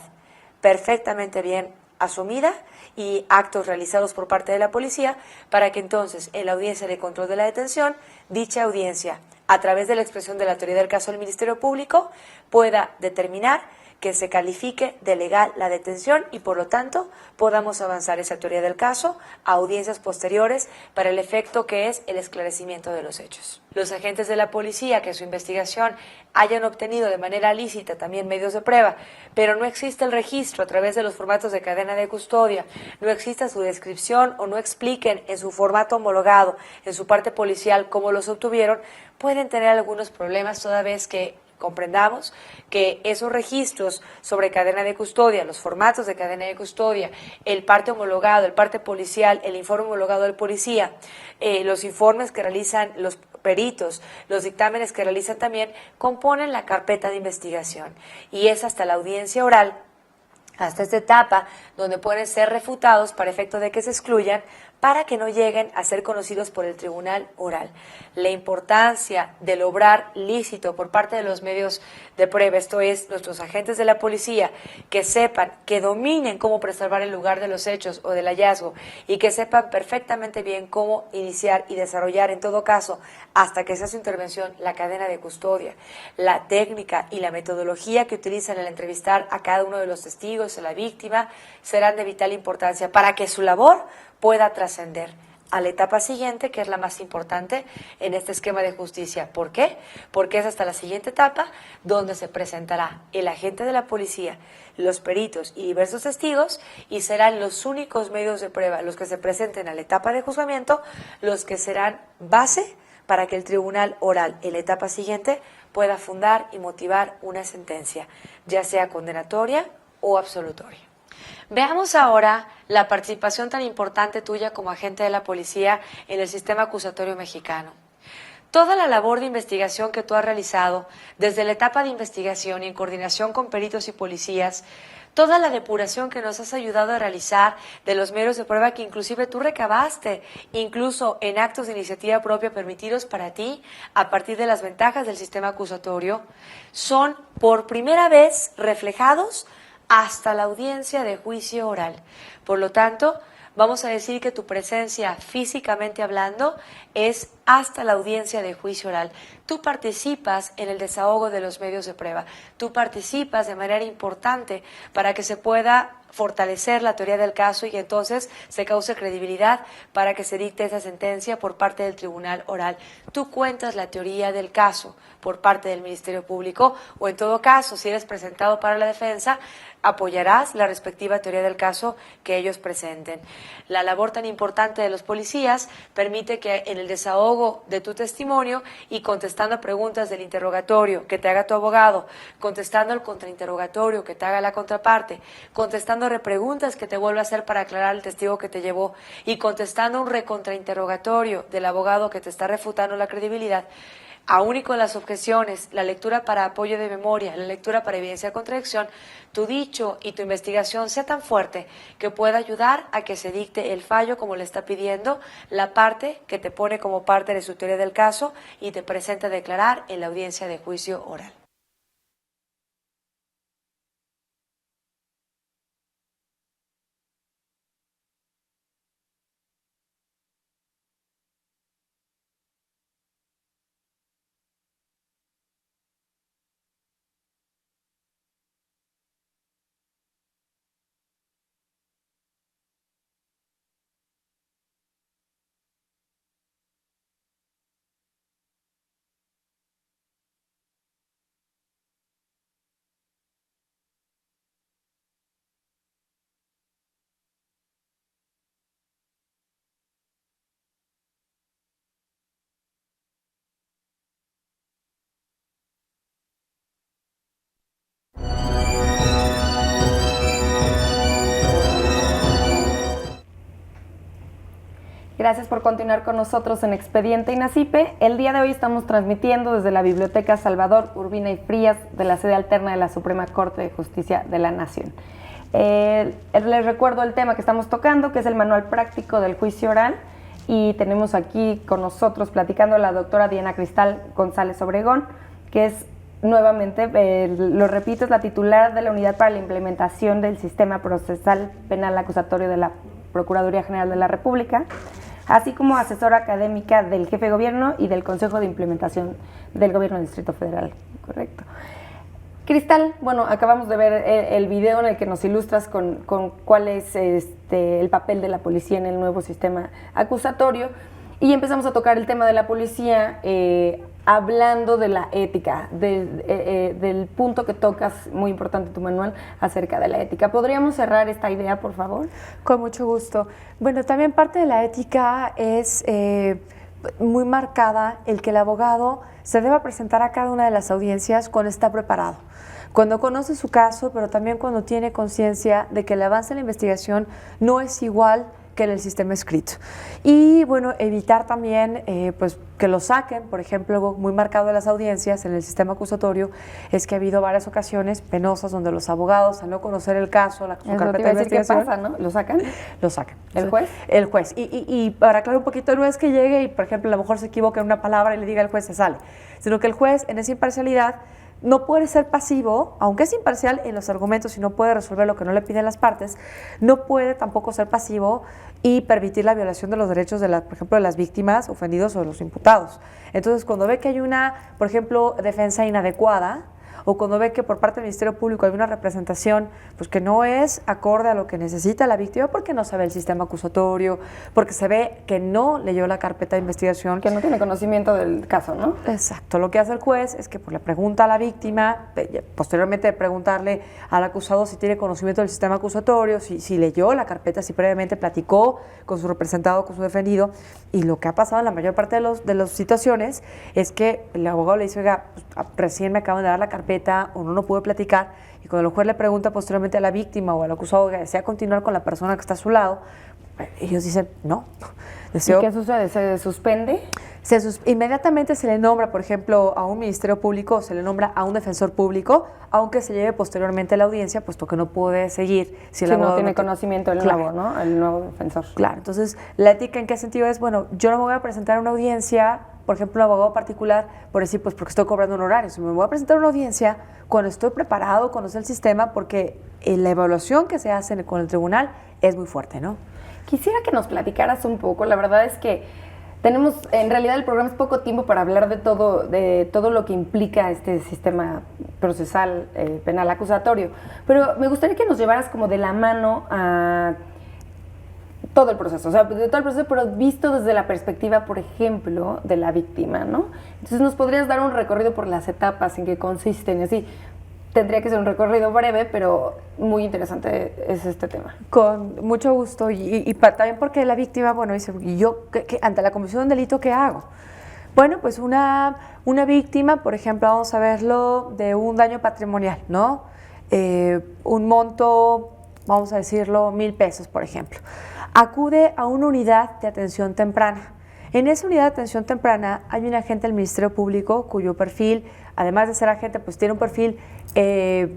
perfectamente bien asumida y actos realizados por parte de la policía para que entonces en la audiencia de control de la detención, dicha audiencia, a través de la expresión de la autoridad del caso del Ministerio Público, pueda determinar que se califique de legal la detención y por lo tanto podamos avanzar esa autoridad del caso a audiencias posteriores para el efecto que es el esclarecimiento de los hechos. Los agentes de la policía que en su investigación hayan obtenido de manera lícita también medios de prueba, pero no existe el registro a través de los formatos de cadena de custodia, no exista su descripción o no expliquen en su formato homologado, en su parte policial cómo los obtuvieron, pueden tener algunos problemas toda vez que comprendamos que esos registros sobre cadena de custodia, los formatos de cadena de custodia, el parte homologado, el parte policial, el informe homologado del policía, los informes que realizan los peritos, los dictámenes que realizan también, componen la carpeta de investigación y es hasta la audiencia oral, hasta esta etapa donde pueden ser refutados para efecto de que se excluyan para que no lleguen a ser conocidos por el tribunal oral. La importancia del obrar lícito por parte de los medios de prueba, esto es, nuestros agentes de la policía, que sepan, que dominen cómo preservar el lugar de los hechos o del hallazgo y que sepan perfectamente bien cómo iniciar y desarrollar, en todo caso, hasta que se hace intervención, la cadena de custodia, la técnica y la metodología que utilizan al entrevistar a cada uno de los testigos, a la víctima, serán de vital importancia para que su labor pueda trascender a la etapa siguiente, que es la más importante en este esquema de justicia. ¿Por qué? Porque es hasta la siguiente etapa donde se presentará el agente de la policía, los peritos y diversos testigos, y serán los únicos medios de prueba, los que se presenten a la etapa de juzgamiento, los que serán base para que el tribunal oral en la etapa siguiente pueda fundar y motivar una sentencia, ya sea condenatoria o absolutoria. Veamos ahora la participación tan importante tuya como agente de la policía en el sistema acusatorio mexicano. Toda la labor de investigación que tú has realizado, desde la etapa de investigación y en coordinación con peritos y policías, toda la depuración que nos has ayudado a realizar de los medios de prueba que inclusive tú recabaste, incluso en actos de iniciativa propia permitidos para ti a partir de las ventajas del sistema acusatorio, son por primera vez reflejados hasta la audiencia de juicio oral. Por lo tanto, vamos a decir que tu presencia físicamente hablando es hasta la audiencia de juicio oral. Tú participas en el desahogo de los medios de prueba. Tú participas de manera importante para que se pueda fortalecer la teoría del caso y entonces se cause credibilidad para que se dicte esa sentencia por parte del tribunal oral. Tú cuentas la teoría del caso por parte del Ministerio Público o en todo caso, si eres presentado para la defensa, apoyarás la respectiva teoría del caso que ellos presenten. La labor tan importante de los policías permite que en el desahogo de tu testimonio y contestando preguntas del interrogatorio que te haga tu abogado, contestando el contrainterrogatorio que te haga la contraparte, contestando repreguntas que te vuelva a hacer para aclarar el testigo que te llevó y contestando un recontrainterrogatorio del abogado que te está refutando la credibilidad, aún y con las objeciones, la lectura para apoyo de memoria, la lectura para evidencia de contradicción, tu dicho y tu investigación sea tan fuerte que pueda ayudar a que se dicte el fallo como le está pidiendo la parte que te pone como parte de su teoría del caso y te presenta a declarar en la audiencia de juicio oral. Gracias por continuar con nosotros en Expediente INACIPE. El día de hoy estamos transmitiendo desde la Biblioteca Salvador Urbina y Frías de la sede alterna de la Suprema Corte de Justicia de la Nación. Les recuerdo el tema que estamos tocando, que es el manual práctico del juicio oral, y tenemos aquí con nosotros platicando a la doctora Diana Cristal González Obregón, que es nuevamente, lo repito, es la titular de la Unidad para la Implementación del Sistema Procesal Penal Acusatorio de la Procuraduría General de la República, así como asesora académica del jefe de gobierno y del Consejo de Implementación del Gobierno del Distrito Federal. Correcto. Cristal, bueno, acabamos de ver el video en el que nos ilustras con cuál es el papel de la policía en el nuevo sistema acusatorio, y empezamos a tocar el tema de la policía hablando de la ética, del punto que tocas, muy importante tu manual, acerca de la ética. ¿Podríamos cerrar esta idea, por favor? Con mucho gusto. Bueno, también parte de la ética es muy marcada el que el abogado se deba presentar a cada una de las audiencias cuando está preparado, cuando conoce su caso, pero también cuando tiene conciencia de que el avance de la investigación no es igual que en el sistema escrito. Y bueno, evitar también pues que lo saquen, por ejemplo, algo muy marcado de las audiencias en el sistema acusatorio es que ha habido varias ocasiones penosas donde los abogados, al no conocer el caso, su carpeta de investigación, ¿qué pasa, no? ¿Lo sacan? Lo sacan. ¿El juez? El juez. Y para aclarar un poquito, no es que llegue y, por ejemplo, a lo mejor se equivoque en una palabra y le diga al juez se sale, sino que el juez, en esa imparcialidad, no puede ser pasivo, aunque es imparcial en los argumentos y no puede resolver lo que no le piden las partes, no puede tampoco ser pasivo y permitir la violación de los derechos, por ejemplo, de las víctimas, ofendidos o de los imputados. Entonces, cuando ve que hay una, por ejemplo, defensa inadecuada, o cuando ve que por parte del Ministerio Público hay una representación pues que no es acorde a lo que necesita la víctima porque no sabe el sistema acusatorio, porque se ve que no leyó la carpeta de investigación. Que no tiene conocimiento del caso, ¿no? Exacto. Lo que hace el juez es que pues, le pregunta a la víctima, posteriormente preguntarle al acusado si tiene conocimiento del sistema acusatorio, si leyó la carpeta, si previamente platicó con su representado, con su defendido. Y lo que ha pasado en la mayor parte de las situaciones es que el abogado le dice, oiga, pues, recién me acaban de dar la carpeta, o no pude platicar, y cuando el juez le pregunta posteriormente a la víctima o al acusado que desea continuar con la persona que está a su lado, ellos dicen no. ¿Y qué sucede? ¿Se suspende? Inmediatamente se le nombra, por ejemplo, a un ministerio público, se le nombra a un defensor público, aunque se lleve posteriormente a la audiencia, puesto que no puede seguir si el abogado no tiene conocimiento el nuevo, ¿no? El nuevo defensor. Claro, entonces, ¿la ética en qué sentido es? Bueno, yo no me voy a presentar a una audiencia, por ejemplo, un abogado particular, por decir, pues porque estoy cobrando un horario. Si me voy a presentar a una audiencia cuando estoy preparado, cuando sé el sistema, porque la evaluación que se hace con el tribunal es muy fuerte, ¿no? Quisiera que nos platicaras un poco. La verdad es que tenemos, en realidad el programa es poco tiempo para hablar de todo lo que implica este sistema procesal penal acusatorio, pero me gustaría que nos llevaras como de la mano a todo el proceso, o sea, de todo el proceso, pero visto desde la perspectiva, por ejemplo, de la víctima, ¿no? Entonces, ¿nos podrías dar un recorrido por las etapas en que consisten? Así, tendría que ser un recorrido breve, pero muy interesante es este tema. Con mucho gusto, y también porque la víctima, bueno, dice, ¿y yo ante la comisión de un delito qué hago? Bueno, pues una víctima, por ejemplo, vamos a verlo de un daño patrimonial, ¿no? Un monto, vamos a decirlo, 1,000 pesos, por ejemplo. Acude a una unidad de atención temprana. En esa unidad de atención temprana hay un agente del Ministerio Público cuyo perfil, además de ser agente, pues tiene un perfil, ¿qué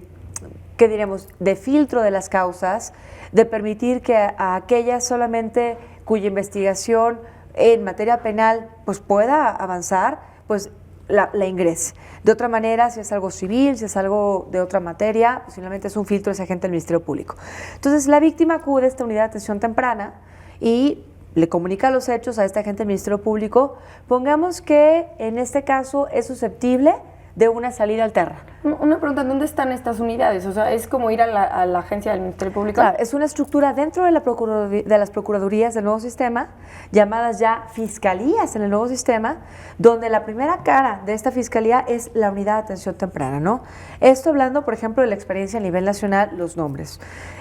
diremos?, de filtro de las causas, de permitir que a aquellas solamente cuya investigación en materia penal pues pueda avanzar, pues la ingrese. De otra manera, si es algo civil, si es algo de otra materia, posiblemente es un filtro ese agente del Ministerio Público. Entonces, la víctima acude a esta unidad de atención temprana y le comunica los hechos a este agente del Ministerio Público. Pongamos que en este caso es susceptible de una salida alterna. Una pregunta, ¿dónde están estas unidades? O sea, ¿es como ir a la agencia del Ministerio Público? Claro, es una estructura dentro de las procuradurías del nuevo sistema, llamadas ya fiscalías en el nuevo sistema, donde la primera cara de esta fiscalía es la unidad de atención temprana, ¿no? Esto hablando, por ejemplo, de la experiencia a nivel nacional, los nombres.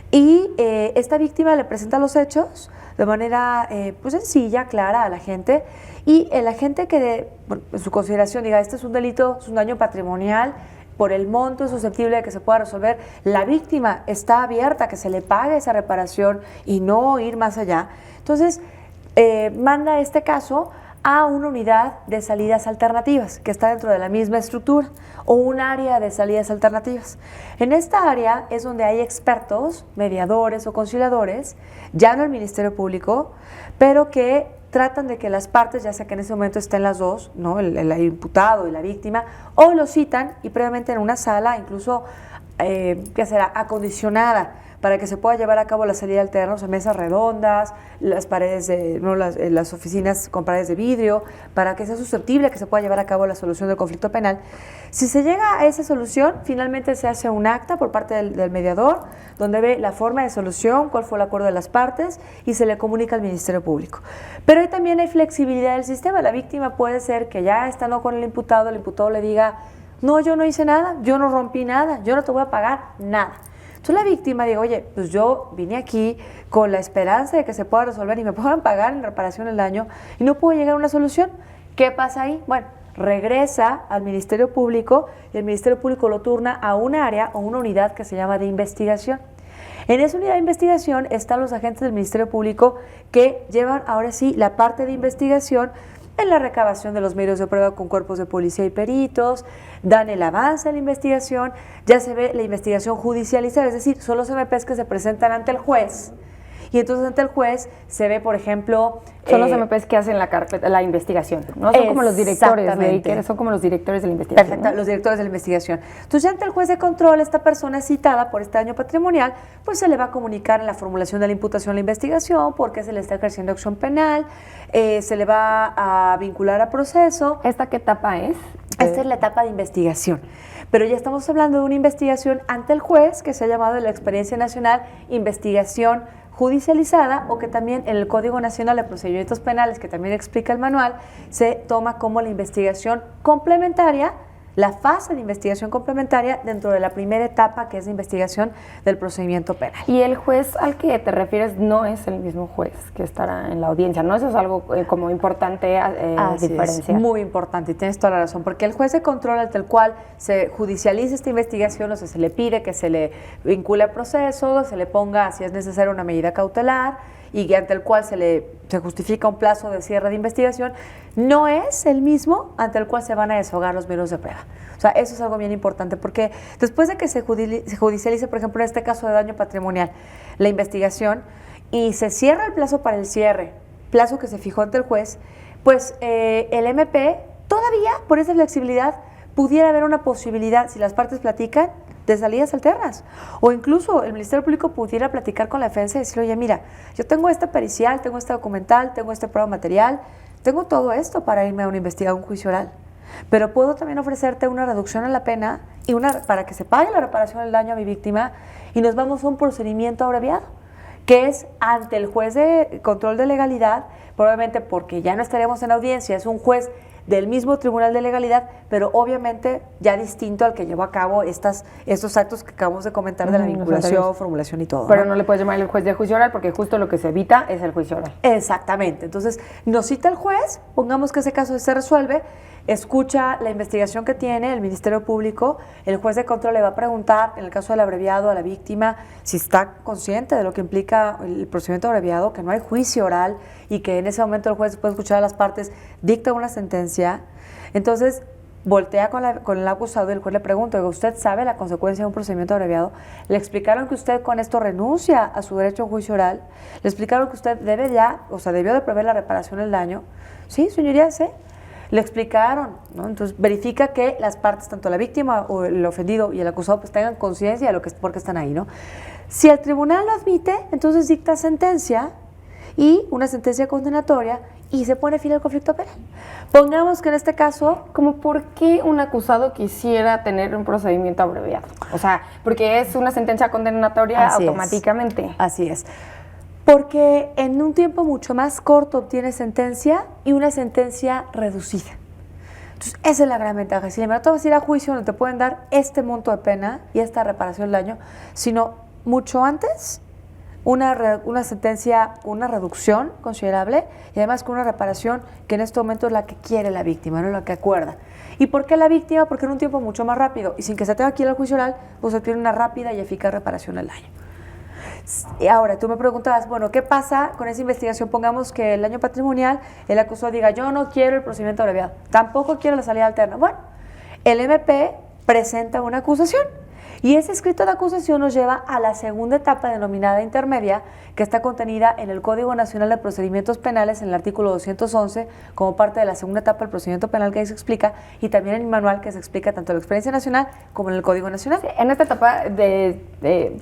Y esta víctima le presenta los hechos de manera pues sencilla, clara a la gente, y el agente que en su consideración diga, este es un delito, es un daño patrimonial, por el monto es susceptible de que se pueda resolver, la víctima está abierta a que se le pague esa reparación y no ir más allá. Entonces, manda este caso a una unidad de salidas alternativas que está dentro de la misma estructura o un área de salidas alternativas. En esta área es donde hay expertos, mediadores o conciliadores, ya no el Ministerio Público, pero que tratan de que las partes, ya sea que en ese momento estén las dos, ¿no? el imputado y la víctima, o lo citan y previamente en una sala, incluso, ¿qué será?, acondicionada, para que se pueda llevar a cabo la salida alterna, o sea, mesas redondas, las paredes, las oficinas con paredes de vidrio, para que sea susceptible a que se pueda llevar a cabo la solución del conflicto penal. Si se llega a esa solución, finalmente se hace un acta por parte del mediador, donde ve la forma de solución, cuál fue el acuerdo de las partes, y se le comunica al Ministerio Público. Pero ahí también hay flexibilidad del sistema. La víctima puede ser que ya estando con el imputado le diga, no, yo no hice nada, yo no rompí nada, yo no te voy a pagar nada. Entonces la víctima diga, oye, pues yo vine aquí con la esperanza de que se pueda resolver y me puedan pagar en reparación el daño y no puedo llegar a una solución. ¿Qué pasa ahí? Bueno, regresa al Ministerio Público y el Ministerio Público lo turna a un área o una unidad que se llama de investigación. En esa unidad de investigación están los agentes del Ministerio Público que llevan ahora sí la parte de investigación en la recabación de los medios de prueba con cuerpos de policía y peritos, dan el avance a la investigación, ya se ve la investigación judicializada, es decir, son los MPs que se presentan ante el juez. Y entonces ante el juez se ve, por ejemplo... Son los MPs que hacen la investigación, ¿no? Son como los directores, son como los directores de la investigación. Perfecto, ¿no? Los directores de la investigación. Entonces ya ante el juez de control, esta persona citada por este daño patrimonial, pues se le va a comunicar en la formulación de la imputación a la investigación, por qué se le está ejerciendo acción penal, se le va a vincular a proceso. ¿Esta qué etapa es? Esta es la etapa de investigación. Pero ya estamos hablando de una investigación ante el juez que se ha llamado de la Experiencia Nacional Investigación Judicializada, o que también en el Código Nacional de Procedimientos Penales, que también explica el manual, se toma como la investigación complementaria, la fase de investigación complementaria dentro de la primera etapa, que es de investigación del procedimiento penal. Y el juez al que te refieres no es el mismo juez que estará en la audiencia, ¿no? Eso es algo como importante diferenciar. Es muy importante, y tienes toda la razón, porque el juez de control ante el cual se judicializa esta investigación, o sea, se le pide que se le vincule a proceso, se le ponga, si es necesario, una medida cautelar, y ante el cual se justifica un plazo de cierre de investigación, no es el mismo ante el cual se van a desahogar los medios de prueba. O sea, eso es algo bien importante, porque después de que se judicialice, por ejemplo, en este caso de daño patrimonial, la investigación, y se cierra el plazo para el cierre, plazo que se fijó ante el juez, pues el MP todavía, por esa flexibilidad, pudiera haber una posibilidad, si las partes platican, de salidas alternas, o incluso el Ministerio Público pudiera platicar con la defensa y decir, oye, mira, yo tengo este pericial, tengo este documental, tengo este prueba material, tengo todo esto para irme a un juicio oral, pero puedo también ofrecerte una reducción en la pena y para que se pague la reparación del daño a mi víctima, y nos vamos a un procedimiento abreviado, que es ante el juez de control de legalidad, probablemente porque ya no estaríamos en audiencia, es un juez del mismo Tribunal de Legalidad, pero obviamente ya distinto al que llevó a cabo estos actos que acabamos de comentar de la vinculación, formulación y todo. Pero no le puedes llamar el juez de juicio oral, porque justo lo que se evita es el juicio oral. Exactamente. Entonces, nos cita el juez, pongamos que ese caso se resuelve, escucha la investigación que tiene el Ministerio Público, el juez de control le va a preguntar, en el caso del abreviado, a la víctima si está consciente de lo que implica el procedimiento abreviado, que no hay juicio oral y que en ese momento el juez, después de escuchar a las partes, dicta una sentencia. Entonces voltea con el acusado y el juez le pregunta, ¿usted sabe la consecuencia de un procedimiento abreviado? ¿Le explicaron que usted con esto renuncia a su derecho a un juicio oral? ¿Le explicaron que usted debió de prever la reparación del daño? Sí, señoría, sí. Le explicaron, ¿no? Entonces verifica que las partes, tanto la víctima o el ofendido y el acusado, pues tengan conciencia de por qué están ahí, ¿no? Si el tribunal lo admite, entonces dicta sentencia, y una sentencia condenatoria, y se pone fin al conflicto penal. Pongamos que en este caso... ¿Cómo por qué un acusado quisiera tener un procedimiento abreviado? O sea, porque es una sentencia condenatoria automáticamente. Así es. Porque en un tiempo mucho más corto obtiene sentencia, y una sentencia reducida. Entonces, esa es la gran ventaja. Si tú vas a ir a juicio, no te pueden dar este monto de pena y esta reparación del daño, sino mucho antes, una sentencia, una reducción considerable, y además con una reparación que en este momento es la que quiere la víctima, no la que acuerda. ¿Y por qué la víctima? Porque en un tiempo mucho más rápido, y sin que se tenga que ir al juicio oral, pues se tiene una rápida y eficaz reparación del daño. Y ahora, tú me preguntabas, bueno, ¿qué pasa con esa investigación? Pongamos que el daño patrimonial, el acusado diga, yo no quiero el procedimiento abreviado, tampoco quiero la salida alterna. Bueno, el MP presenta una acusación, y ese escrito de acusación nos lleva a la segunda etapa denominada intermedia, que está contenida en el Código Nacional de Procedimientos Penales en el artículo 211, como parte de la segunda etapa del procedimiento penal que ahí se explica, y también en el manual que se explica tanto en la Experiencia Nacional como en el Código Nacional. Sí, en esta etapa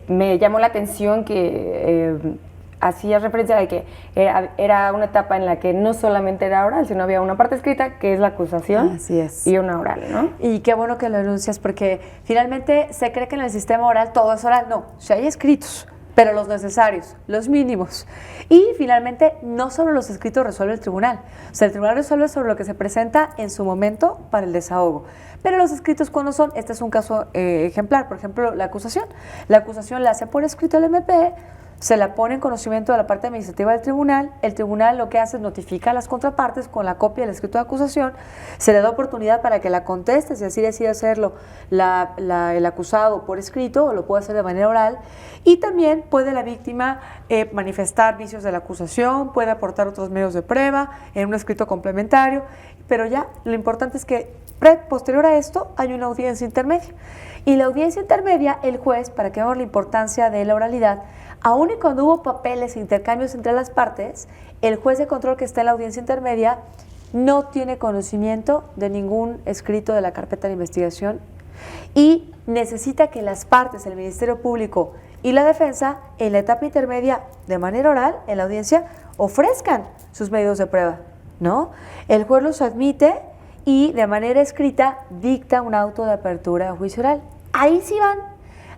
me llamó la atención que hacías referencia de que era una etapa en la que no solamente era oral, sino había una parte escrita, que es la acusación. Así es. Y una oral, ¿no? Y qué bueno que lo anuncias, porque finalmente se cree que en el sistema oral todo es oral. No, si hay escritos, pero los necesarios, los mínimos. Y finalmente, no solo los escritos resuelve el tribunal. O sea, el tribunal resuelve sobre lo que se presenta en su momento para el desahogo. Pero los escritos, ¿cuándo son? Este es un caso ejemplar, por ejemplo, la acusación. La acusación la hace por escrito el MP, se la pone en conocimiento de la parte administrativa del tribunal, el tribunal lo que hace es notifica a las contrapartes con la copia del escrito de acusación, se le da oportunidad para que la conteste, si así decide hacerlo el acusado por escrito, o lo puede hacer de manera oral, y también puede la víctima manifestar vicios de la acusación, puede aportar otros medios de prueba en un escrito complementario, pero ya lo importante es que posterior a esto hay una audiencia intermedia. Y la audiencia intermedia, el juez, para que veamos la importancia de la oralidad, aun y cuando hubo papeles e intercambios entre las partes, el juez de control que está en la audiencia intermedia no tiene conocimiento de ningún escrito de la carpeta de investigación y necesita que las partes, el Ministerio Público y la defensa, en la etapa intermedia, de manera oral, en la audiencia, ofrezcan sus medios de prueba, ¿no? El juez los admite y de manera escrita dicta un auto de apertura a juicio oral. Ahí sí van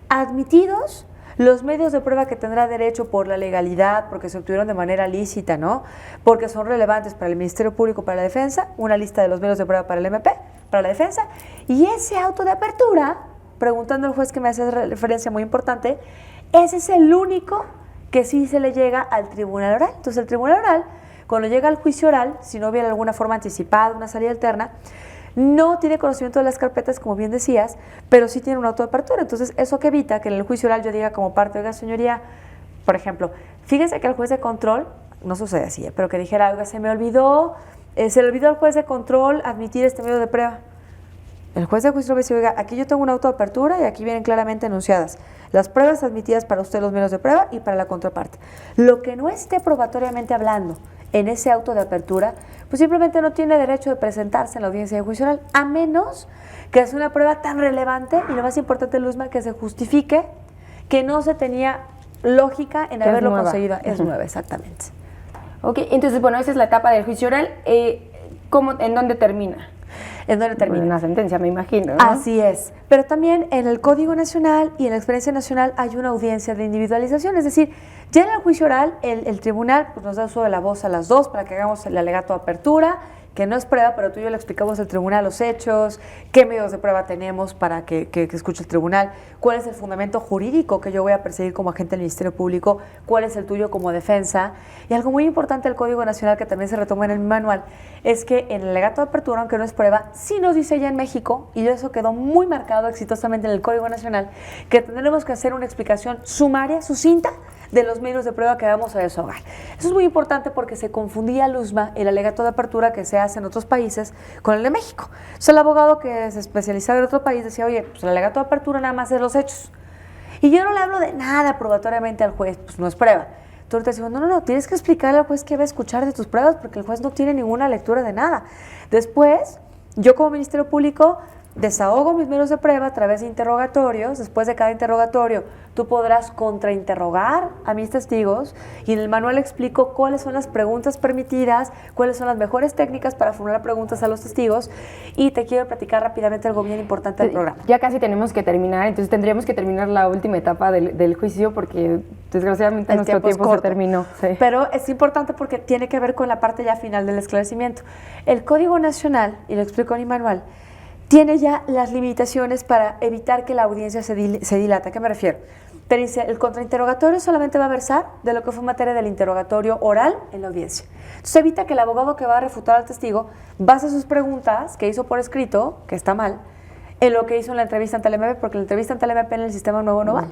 admitidos los medios de prueba que tendrá derecho por la legalidad, porque se obtuvieron de manera lícita, ¿no? Porque son relevantes para el Ministerio Público, para la defensa, una lista de los medios de prueba para el MP, para la defensa, y ese auto de apertura, preguntando al juez que me hace referencia muy importante, ese es el único que sí se le llega al tribunal oral. Entonces el tribunal oral, cuando llega al juicio oral, si no hubiera alguna forma anticipada, una salida alterna, no tiene conocimiento de las carpetas, como bien decías, pero sí tiene un auto de apertura. Entonces, eso que evita que en el juicio oral yo diga como parte, oiga, señoría, por ejemplo, fíjese que el juez de control, no sucede así, pero que dijera, oiga, se le olvidó al juez de control admitir este medio de prueba. El juez de juicio va a decir, oiga, aquí yo tengo un auto de apertura y aquí vienen claramente enunciadas las pruebas admitidas para usted, los medios de prueba y para la contraparte. Lo que no esté probatoriamente hablando en ese auto de apertura, pues simplemente no tiene derecho de presentarse en la audiencia de juicio oral, a menos que sea una prueba tan relevante y lo más importante, Luzma, que se justifique que no se tenía lógica en haberlo conseguido. Es nueva, exactamente. Ok, entonces, bueno, esa es la etapa del juicio oral. ¿En dónde termina? ¿En dónde termina? Una sentencia, me imagino, ¿no? Así es. Pero también en el Código Nacional y en la experiencia nacional hay una audiencia de individualización, es decir, ya en el juicio oral el tribunal pues, nos da uso de la voz a las dos para que hagamos el alegato de apertura, que no es prueba, pero tú y yo le explicamos al tribunal los hechos, qué medios de prueba tenemos para que escuche el tribunal, cuál es el fundamento jurídico que yo voy a perseguir como agente del Ministerio Público, cuál es el tuyo como defensa. Y algo muy importante del Código Nacional que también se retoma en el manual es que en el alegato de apertura, aunque no es prueba, sí nos dice ya en México, y eso quedó muy marcado exitosamente en el Código Nacional, que tendremos que hacer una explicación sumaria, sucinta, de los medios de prueba que vamos a desahogar. Eso es muy importante porque se confundía, Luzma, el alegato de apertura que se hace en otros países con el de México. Entonces el abogado que se especializaba en otro país decía, oye, pues el alegato de apertura nada más es los hechos. Y yo no le hablo de nada probatoriamente al juez, pues no es prueba. Tú ahorita decimos, no, tienes que explicarle al juez qué va a escuchar de tus pruebas porque el juez no tiene ninguna lectura de nada. Después, yo como Ministerio Público desahogo mis medios de prueba a través de interrogatorios. Después de cada interrogatorio, tú podrás contrainterrogar a mis testigos y en el manual explico cuáles son las preguntas permitidas, cuáles son las mejores técnicas para formular preguntas a los testigos y te quiero platicar rápidamente algo bien importante del programa. Ya casi tenemos que terminar, entonces tendríamos que terminar la última etapa del juicio porque desgraciadamente nuestro tiempo se terminó. Sí. Pero es importante porque tiene que ver con la parte ya final del esclarecimiento. El Código Nacional, y lo explico en mi manual, tiene ya las limitaciones para evitar que la audiencia se dilata. ¿A qué me refiero? Te dice, el contrainterrogatorio solamente va a versar de lo que fue materia del interrogatorio oral en la audiencia. Entonces evita que el abogado que va a refutar al testigo base sus preguntas que hizo por escrito, que está mal, en lo que hizo en la entrevista ante el MP, porque la entrevista ante el MP en el sistema nuevo no vale.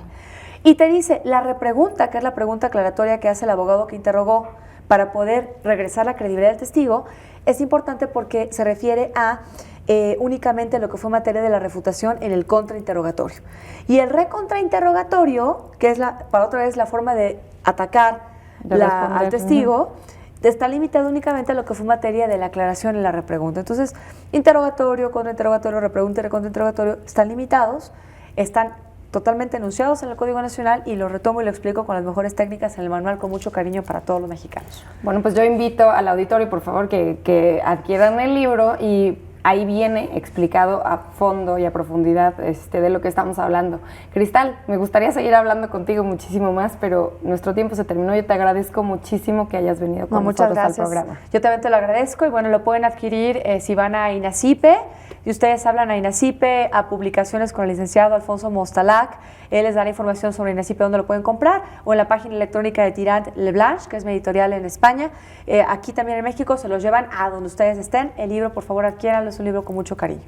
Y te dice, la repregunta, que es la pregunta aclaratoria que hace el abogado que interrogó para poder regresar la credibilidad del testigo, es importante porque se refiere a únicamente lo que fue materia de la refutación en el contrainterrogatorio. Y el recontrainterrogatorio, que es para otra vez la forma de atacar al testigo, está limitado únicamente a lo que fue materia de la aclaración en la repregunta. Entonces, interrogatorio, contrainterrogatorio, repregunta y recontrainterrogatorio están limitados, están totalmente enunciados en el Código Nacional y lo retomo y lo explico con las mejores técnicas en el manual con mucho cariño para todos los mexicanos. Bueno, pues yo invito al auditorio, por favor, que adquieran el libro y ahí viene explicado a fondo y a profundidad de lo que estamos hablando. Cristal, me gustaría seguir hablando contigo muchísimo más, pero nuestro tiempo se terminó. Yo te agradezco muchísimo que hayas venido con nosotros al programa. Yo también te lo agradezco y bueno, lo pueden adquirir si van a INACIPE, y ustedes hablan a INACYPE, a Publicaciones con el licenciado Alfonso Mostalac, él les dará información sobre INACYPE, dónde lo pueden comprar, o en la página electrónica de Tirant Leblanche, que es mi editorial en España. Aquí también en México se los llevan a donde ustedes estén. El libro, por favor, adquiéranlo, es un libro con mucho cariño.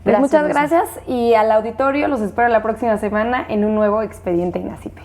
Pues muchas gracias, y al auditorio los espero la próxima semana en un nuevo Expediente INACYPE.